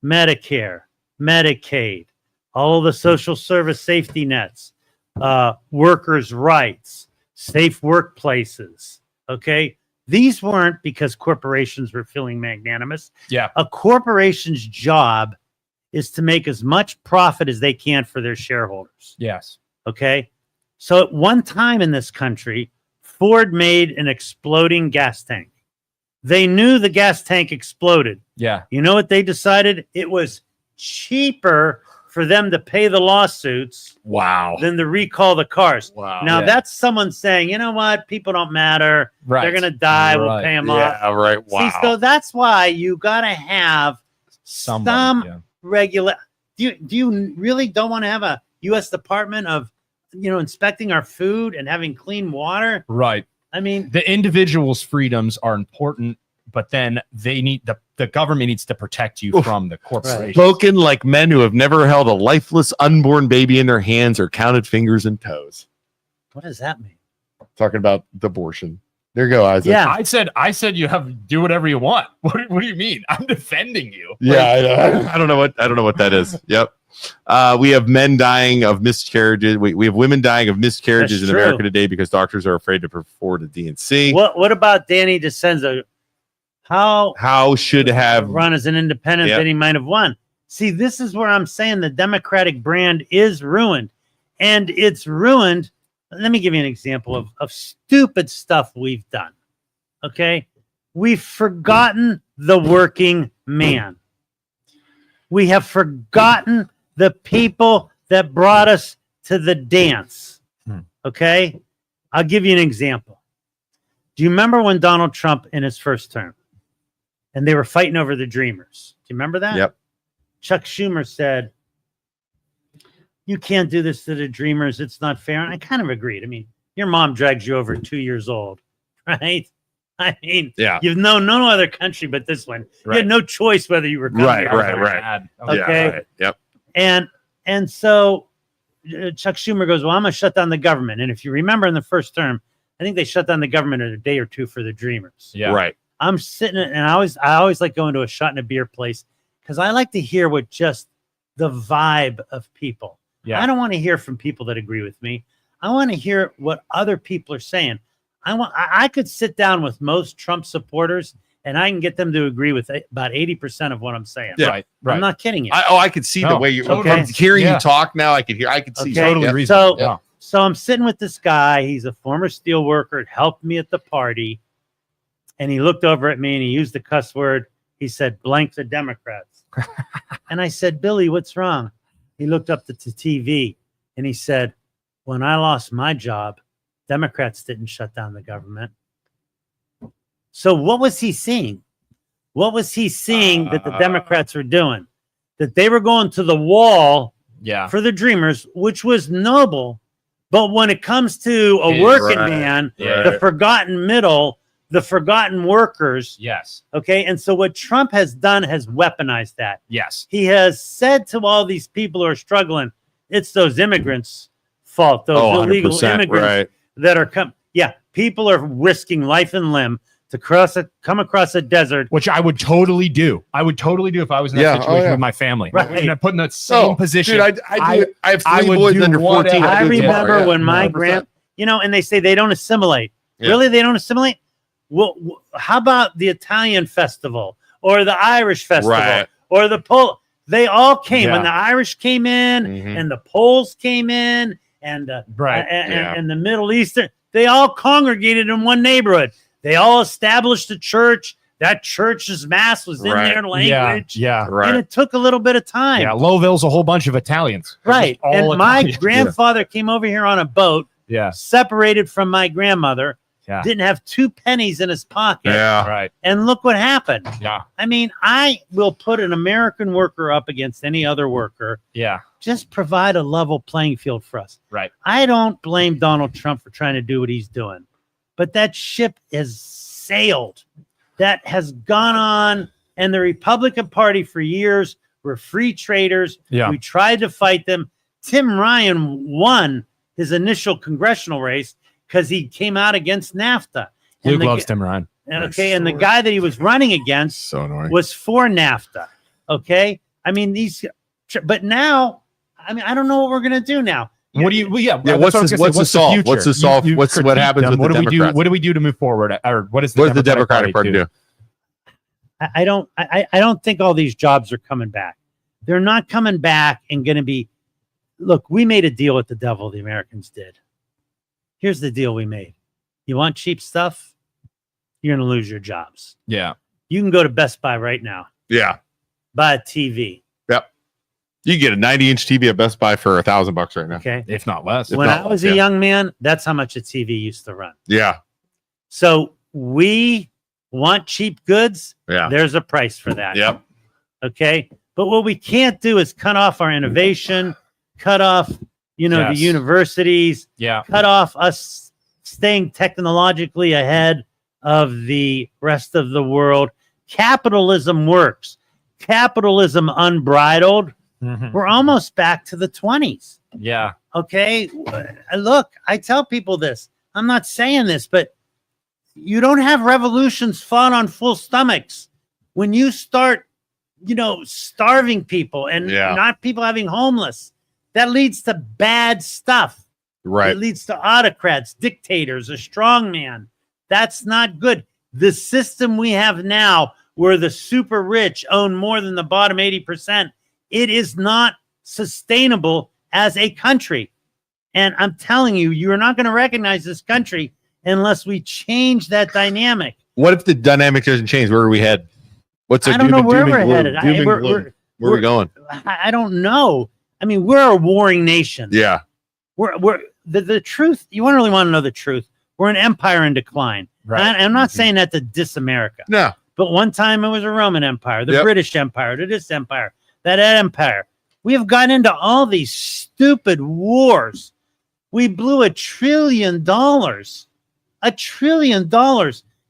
Medicare, Medicaid, all of the social service safety nets, workers' rights, safe workplaces. Okay. These weren't because corporations were feeling magnanimous. Yeah. A corporation's job is to make as much profit as they can for their shareholders. Yes. Okay. So at one time in this country, Ford made an exploding gas tank. They knew the gas tank exploded. Yeah. You know what they decided? It was cheaper for them to pay the lawsuits Wow. than to recall the cars. Wow. Now Yeah. that's someone saying, you know what? People don't matter. Right. They're going to die. We'll Right. pay them off. Yeah. Right. Wow. See, so that's why you got to have Somebody, some yeah. regular. Do you really don't want to have a U.S. Department of, inspecting our food and having clean water? Right. I mean, The individual's freedoms are important, but then they need the government needs to protect you Oof. from the corporation. Spoken like men who have never held a lifeless unborn baby in their hands or counted fingers and toes. what does that mean? Talking about the abortion. There you go, Isaac. Yeah. I said you have to do whatever you want. What do you mean? I'm defending you. Yeah, I don't know what that is. Yep. We have men dying of miscarriages. We have women dying of miscarriages That's in true. America today because doctors are afraid to perform a DNC. What about Danny DeCenzo? How should have run as an independent Yeah. that he might have won? See, this is where I'm saying the Democratic brand is ruined. And it's ruined. Let me give you an example of stupid stuff we've done. Okay. We've forgotten the working man. We have forgotten the people that brought us to the dance. Okay. I'll give you an example. Do you remember when Donald Trump in his first term and they were fighting over the Dreamers? Do you remember that? Yep. Chuck Schumer said, "You can't do this to the Dreamers. It's not fair." And I kind of agreed. I mean, your mom drags you over 2 years old, right? I mean, Yeah. you've known no other country but this one. You Right. had no choice whether you were coming Right, or not. right. Okay. Yeah, right. Yep. And so Chuck Schumer goes, "Well, I'm going to shut down the government." And if you remember in the first term, I think they shut down the government in a day or two for the Dreamers. Yeah. Right. I'm sitting and I always like going to a shot in a beer place because I like to hear what just the vibe of people. Yeah. I don't want to hear from people that agree with me. I want to hear what other people are saying. I could sit down with most Trump supporters and I can get them to agree with about 80% of what I'm saying. Yeah. Right. Right. I'm not kidding you. I could see the No, way you totally. from hearing Yeah. you talk now. I could see Okay. Totally Yep. reasonable. So, Yeah. so I'm sitting with this guy. He's a former steel worker. It helped me at the party. And he looked over at me and he used the cuss word. He said, "Blank the Democrats." And I said, "Billy, what's wrong?" He looked up at the TV and he said, "When I lost my job, Democrats didn't shut down the government." So what was he seeing? What was he seeing that the Democrats were doing? That they were going to the wall Yeah. for the dreamers, which was noble. But when it comes to a working man, the forgotten middle, the forgotten workers, Yes. okay? And so what Trump has done has weaponized that. Yes. He has said to all these people who are struggling, it's those immigrants' fault, those illegal 100%, immigrants right. that are come. Yeah, people are risking life and limb to come across a desert. Which I would totally do. I would totally do if I was in that situation with my family. Right. And I put in that same position. Dude, I have I three would boys do under 14. whatever. I do it tomorrow, remember yeah. when my 100%. and they say they don't assimilate. Yeah. Really, they don't assimilate? Well, how about the Italian festival or the Irish festival Right. or the Pole? They all came Yeah. when the Irish came in Mhm. and the Poles came in and Right. and the Middle Eastern. They all congregated in one neighborhood. They all established a church. That church's mass was in Right. their language. Yeah. And Right. it took a little bit of time. Yeah. Lowville's a whole bunch of Italians. They're Right. just all And my Italians. grandfather came over here on a boat, Yeah. separated from my grandmother, Yeah. didn't have 2 pennies in his pocket. Yeah. Right. And look what happened. Yeah. I mean, I will put an American worker up against any other worker. Yeah. Just provide a level playing field for us. Right. I don't blame Donald Trump for trying to do what he's doing, but that ship has sailed. That has gone on. And the Republican Party for years were free traders. Yeah. We tried to fight them. Tim Ryan won his initial congressional race because he came out against NAFTA. And Luke the- loves Tim Ryan. Okay, and the guy that he was running against So annoying. was for NAFTA. Okay, I mean but now, I mean, I don't know what we're gonna do now. What do you? Well, yeah. Yeah, that's what's what I was the gonna say. solve? future? What's the solve? You What critique happens them. with what the do we do? Democrats? What do we do to move forward? Or what does What does the Democratic Party do? I don't think all these jobs are coming back. They're not coming back and going to be. Look, we made a deal with the devil. The Americans did. Here's the deal we made. You want cheap stuff? You're going to lose your jobs. Yeah. You can go to Best Buy right now, Yeah. buy a TV. Yep. You can get a 90-inch TV at Best Buy for $1,000 right now. Okay. If not less. If When not I was less, a yeah. young man, that's how much a TV used to run. Yeah. So we want cheap goods. Yeah. There's a price for that. Yep. Okay. But what we can't do is cut off our innovation, cut off, Yes. the universities, Yeah. cut off us staying technologically ahead of the rest of the world. Capitalism works. Capitalism unbridled. Mhm. We're almost back to the 20s. Yeah. Okay. Look, I tell people this. I'm not saying this, but you don't have revolutions fought on full stomachs. When you start, starving people and Yeah. not people having homeless, that leads to bad stuff. Right. It leads to autocrats, dictators, a strong man. That's not good. The system we have now, where the super rich own more than the bottom 80%, it is not sustainable as a country. And I'm telling you, you're not going to recognize this country unless we change that dynamic. What if the dynamic doesn't change? Where are we headed? What's I don't know where we're headed. Where are we going? I don't know. I mean, we're a warring nation. Yeah. We're the truth. You really want to know the truth. We're an empire in decline. Right. I'm not saying that to diss America, No. but one time it was a Roman Empire, the Yep. British Empire, this empire, that empire. We have gotten into all these stupid wars. We blew $1 trillion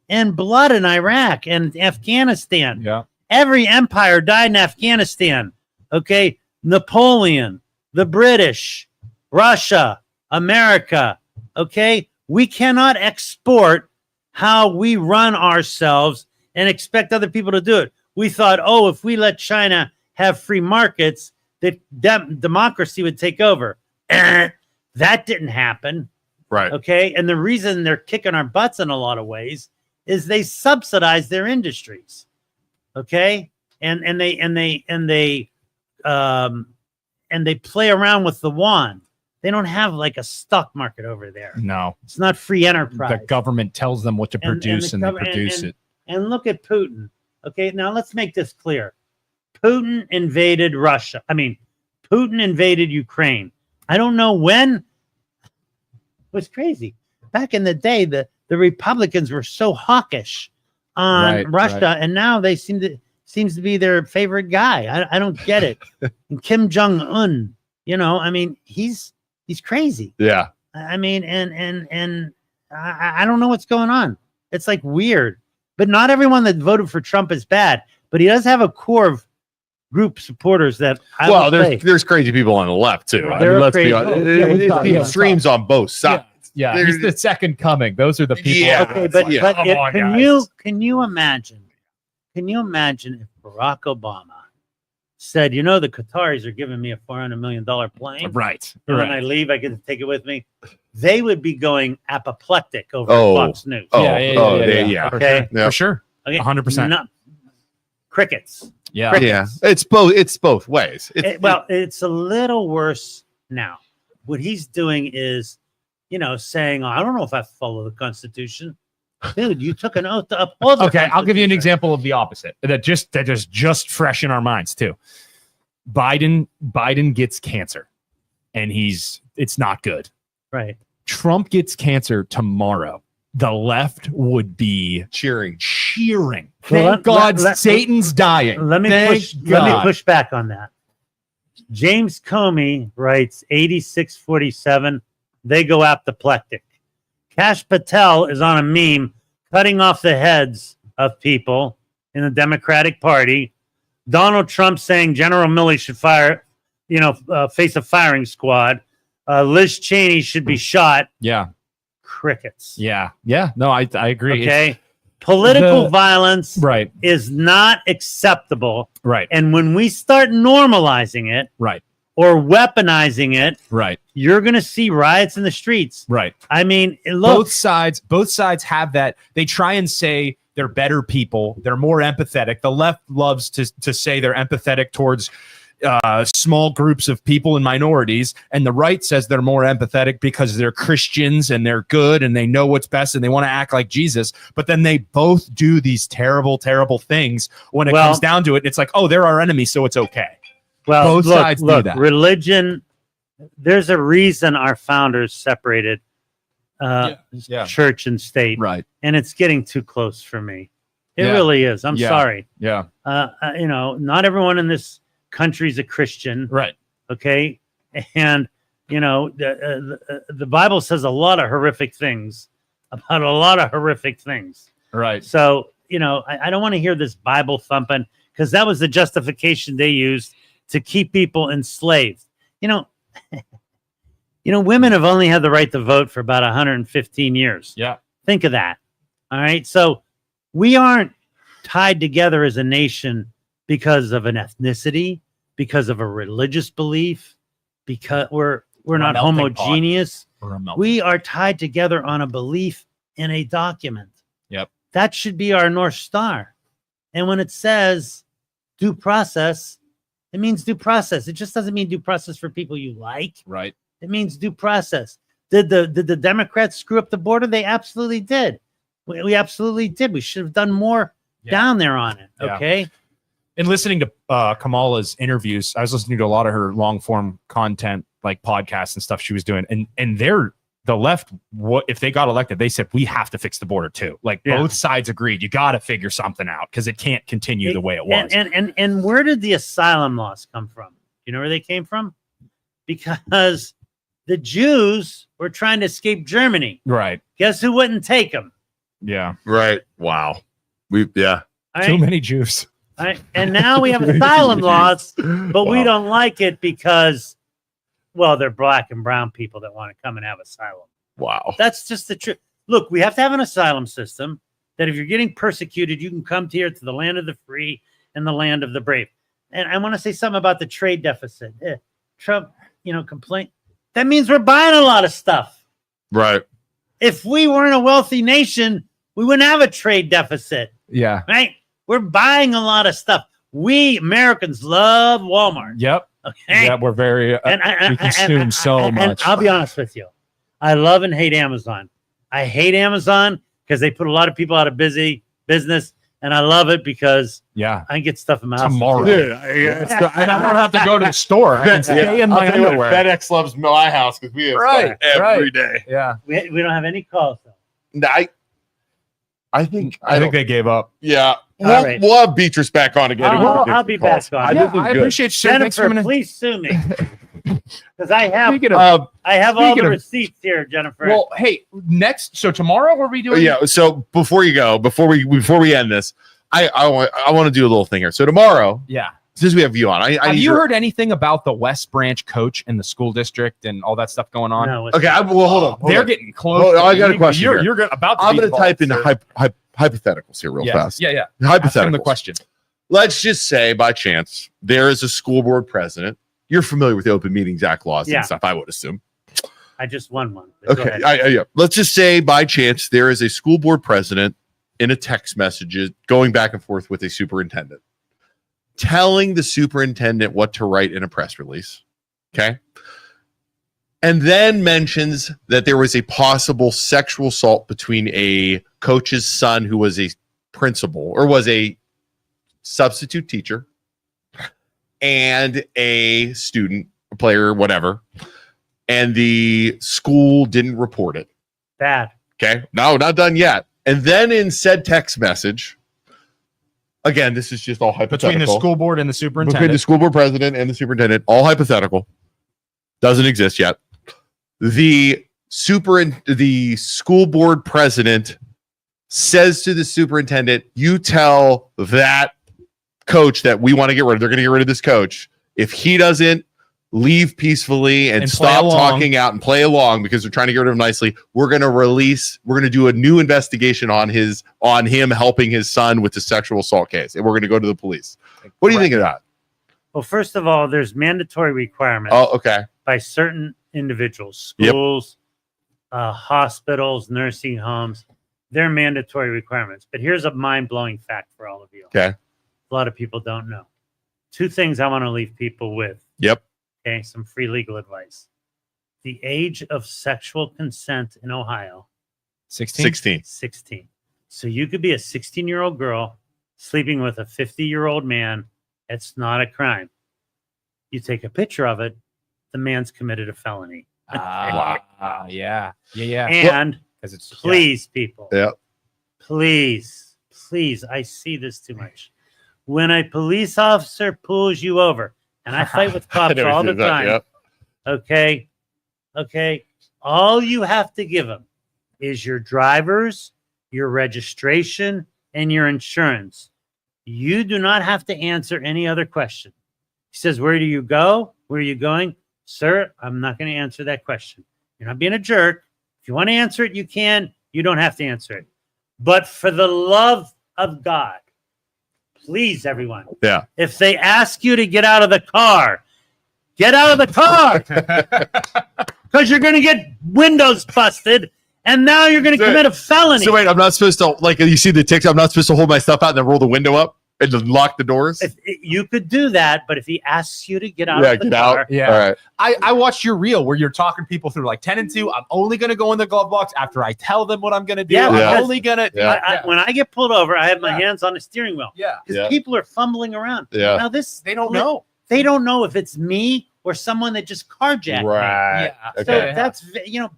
in blood in Iraq and Afghanistan. Yeah. Every empire died in Afghanistan. Okay. Napoleon, the British, Russia, America. Okay. We cannot export how we run ourselves and expect other people to do it. We thought, if we let China have free markets, that democracy would take over. That didn't happen. Right. Okay. And the reason they're kicking our butts in a lot of ways is they subsidize their industries. Okay. And they play around with the wand. They don't have like a stock market over there. No. It's not free enterprise. The government tells them what to And- and produce the and, they government- produce it. And look at Putin. Okay, now let's make this clear. Putin invaded Russia. Putin invaded Ukraine. I don't know when. It was crazy. Back in the day, the Republicans were so hawkish on Right, Russia, and now they seems to be their favorite guy. I don't get it. And Kim Jong Un, I mean, he's crazy. Yeah. I mean, and I don't know what's going on. It's like weird. But not everyone that voted for Trump is bad. But he does have a core of group supporters that there's crazy people on the left too. I They're mean, let's be crazy. honest. Yeah, The extremes on both sides. Yeah, he's the second coming. Those are the people. Yeah. Okay, but Come on, can you imagine? Can you imagine if Barack Obama said, the Qataris are giving me a $400 million plane, Right. and when I leave, I get to take it with me? They would be going apoplectic over Fox News. Yeah. Okay, Yeah. For sure. okay, 100%. Crickets. Yeah. Crickets. Yeah. It's both ways. It's a little worse now. What he's doing is, saying, I don't know if I follow the Constitution. Dude, you took an oath to uphold the Okay, I'll give you an Constitution. example of the opposite. That is just fresh in our minds too. Biden gets cancer, and it's not good. Right. Trump gets cancer tomorrow. The left would be cheering. Thank God Satan's dying. Let me Thank push back on that. James Comey writes 8647. They go apoplectic. Cash Patel is on a meme cutting off the heads of people in the Democratic Party. Donald Trump saying General Milley should face a firing squad. Liz Cheney should be shot. Yeah. Crickets. Yeah. No, I agree. Okay. Political violence Right. is not acceptable. Right. And when we start normalizing it Right. or weaponizing it, Right. you're going to see riots in the streets. Right. I mean, look, Both sides have that. They try and say they're better people. They're more empathetic. The left loves to say they're empathetic towards small groups of people and minorities, and the right says they're more empathetic because they're Christians and they're good and they know what's best and they want to act like Jesus. But then they both do these terrible, terrible things when it comes down to it. It's like, oh, they're our enemy, so it's okay. well, both sides do that. Religion, there's a reason our founders separated church and state, Right. and it's getting too close for me. It Yeah. really is. I'm Yeah. sorry. Yeah. Not everyone in this country is a Christian. Right. Okay. And, the Bible says a lot of horrific things about a lot of horrific things. Right. So, I don't want to hear this Bible thumping, because that was the justification they used to keep people enslaved. Women have only had the right to vote for about 115 years. Yeah. Think of that. All right. So we aren't tied together as a nation because of an ethnicity, because of a religious belief, because we're not homogeneous. We are tied together on a belief in a document. Yep. That should be our North Star. And when it says due process, it means due process. It just doesn't mean due process for people you like. Right. It means due process. Did the Democrats screw up the border? They absolutely did. We absolutely did. We should have done more down there on it. Yeah. Okay. And listening to Kamala's interviews, I was listening to a lot of her long form content, like podcasts and stuff she was doing. And the left, if they got elected, they said, we have to fix the border too. Like both sides agreed. You got to figure something out because it can't continue the way it was. And where did the asylum laws come from? You know where they came from? Because the Jews were trying to escape Germany. Right. Guess who wouldn't take them? Yeah. Right. Wow. Too many Jews. All right. And now we have asylum laws, but we don't like it because, they're black and brown people that want to come and have asylum. Wow. That's just the truth. Look, we have to have an asylum system that if you're getting persecuted, you can come here to the land of the free and the land of the brave. And I want to say something about the trade deficit. Trump, complaint. That means we're buying a lot of stuff. Right. If we weren't a wealthy nation, we wouldn't have a trade deficit. Yeah. Right? We're buying a lot of stuff. We Americans love Walmart. Yep. Okay. Yeah, we're very we consume so much. And I'll be honest with you. I love and hate Amazon. I hate Amazon because they put a lot of people out of business, and I love it because I can get stuff in my house tomorrow. Dude, and I don't have to go to the store. I can stay in my underwear. FedEx loves my house because we have stuff every day. Yeah. We don't have any calls though. I think they gave up. Yeah, All right. we'll have Beatrice back on again. I'll be back on. This is I good. appreciate you. sir. Thanks for Jennifer, coming in. please sue me. Because I have Speaking of, all speaking the of- receipts here, Jennifer. well, hey, next. So tomorrow, are we doing? Yeah. So before we end this, I want to do a little thing here. So tomorrow, Yeah. since we have you on, I Have need you your- heard anything about the West Branch coach and the school district and all that stuff going on? no, Okay, well, hold on. They're getting close. Hold on, I got a question You're, here. you're gonna- about. To I'm be going to type in involved, sir. hypotheticals here real Yeah. fast. Yeah, yeah. Ask him the Hypotheticals. question. Let's just say by chance there is a school board president. You're familiar with the Open Meetings Act laws Yeah. and stuff, I would assume. I just won one. But go Okay. ahead. Yeah. Let's just say by chance there is a school board president in a text message going back and forth with a superintendent, telling the superintendent what to write in a press release. Okay. And then mentions that there was a possible sexual assault between a coach's son who was a principal or was a substitute teacher and a student, a player, whatever. And the school didn't report it. Bad. Okay. No, not done yet. And then in said text message, again, this is just all hypothetical. Between the school board and the Between superintendent. the school board president and the superintendent, all hypothetical. Doesn't exist yet. The school board president says to the superintendent, you tell that coach that we want to get rid of. They're going to get rid of this coach. If he doesn't leave peacefully and And stop play along. talking out and play along because they're trying to get rid of him nicely, we're going to do a new investigation on him helping his son with the sexual assault case. And we're going to go to the police. What do you think of that? Well, first of all, there's mandatory requirements Oh, okay. by certain individuals, Yep. schools, hospitals, nursing homes. They're mandatory requirements. But here's a mind-blowing fact for all of you. Okay. A lot of people don't know. Two things I want to leave people with. Yep. Okay, some free legal advice. The age of sexual consent in Ohio, 16. 16. 16. So you could be a 16-year-old girl sleeping with a 50-year-old man. It's not a crime. You take a picture of it, the man's committed a felony. Yeah. Yeah. And Because it's please, people, Yeah. please, I see this too much. When a police officer pulls you over, and I fight with cops all the time, Yep. okay, all you have to give them is your driver's, your registration, and your insurance. You do not have to answer any other question. He says, where do you go? Where are you going? Sir, I'm not going to answer that question. You're not being a jerk. If you want to answer it, you can. You don't have to answer it. But for the love of God, please, everyone. Yeah. If they ask you to get out of the car, get out of the car because you're going to get windows busted. And now you're going to commit a felony. So wait, I'm not supposed to, like, you see the TikTok, I'm not supposed to hold my stuff out and then roll the window up and then lock the doors? You could do that, but if he asks you to get out Yeah, of the get car, out. Yeah. All right. I watched your reel where you're talking people through like 10 and 2. I'm only going to go in the glove box after I tell them what I'm going to do. Yeah, I'm because- only going to. Yeah. when I get pulled over, I have my Yeah. hands on the steering wheel Yeah. because Yeah. people are fumbling around. Yeah. Now this, They don't know. They don't know if it's me or someone that just carjacked me. Right. Yeah. So Okay. that's,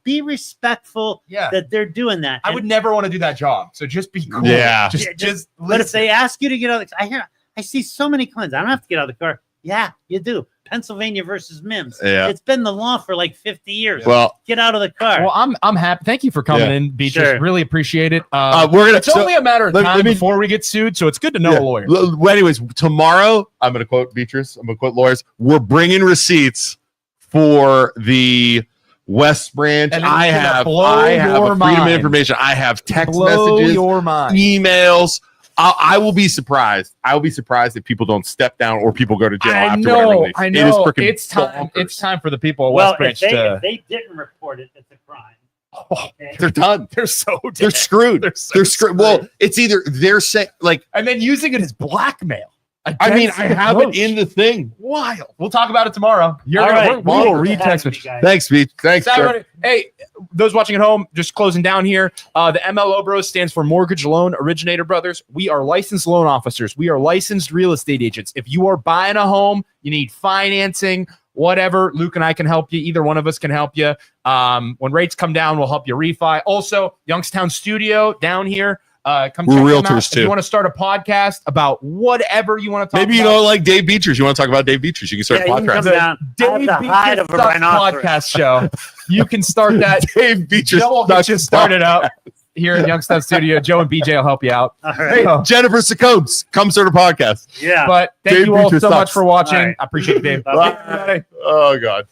be respectful Yeah. that they're doing that. I would never want to do that job. So just be cool. Yeah. Just But if listen. they ask you to get out of the I see so many claims. I don't have to get out of the car. Yeah, you do. Pennsylvania versus Mims. Yeah. It's been the law for like 50 years. Well, Get out of the car. Well, I'm happy. Thank you for coming Yeah. in, Beatrice. Sure. Really appreciate it. we're going It's only a matter of let time me- before we get sued, so it's good to know a lawyer. Well, anyways, tomorrow, I'm going to quote Beatrice. I'm going to quote lawyers. We're bringing receipts for the West Branch. And it's I gonna have blow a your freedom of mind. information. I have text Blow messages, your mind. emails. I will be surprised. I will be surprised if people don't step down or people go to jail I after whatever know. release. I It is know. freaking It's time. bonkers. It's time for the people of well, West Branch if to. they didn't report it, it's a crime. Oh, Okay? They're done. they're so They're dead. screwed. They're so They're screwed. Well, it's either they're saying like and then using it as blackmail. I mean, against I the have coach. it in the thing. Wild. We'll talk about it tomorrow. You're All gonna, right. we will Thanks for read text having me, messages. guys. Thanks, Beach. Thanks, sir. Saturday. Hey, those watching at home, just closing down here. The MLO Bros stands for Mortgage Loan Originator Brothers. We are licensed loan officers. We are licensed real estate agents. If you are buying a home, you need financing, whatever, Luke and I can help you. Either one of us can help you. When rates come down, we'll help you refi. Also, Youngstown Studio down here. Come We're check them realtors, out. If too. you want to start a podcast about whatever you want to talk Maybe you about. don't like Dave Betras. You want to talk about Dave Betras? You can start Yeah, a you can come podcast. down. I have Dave the hide Beaches of a Sucks rhinoceros. podcast show. You can start that. Dave Betras. Joe will get you started out here in Youngstown Studio. Joe and BJ will help you out. All Hey, right. Jennifer Sacones, come start a podcast. Yeah. But thank Dave you all Beaches so much sucks. for watching. All right. I appreciate it, Dave. Bye-bye. Bye. Oh, God.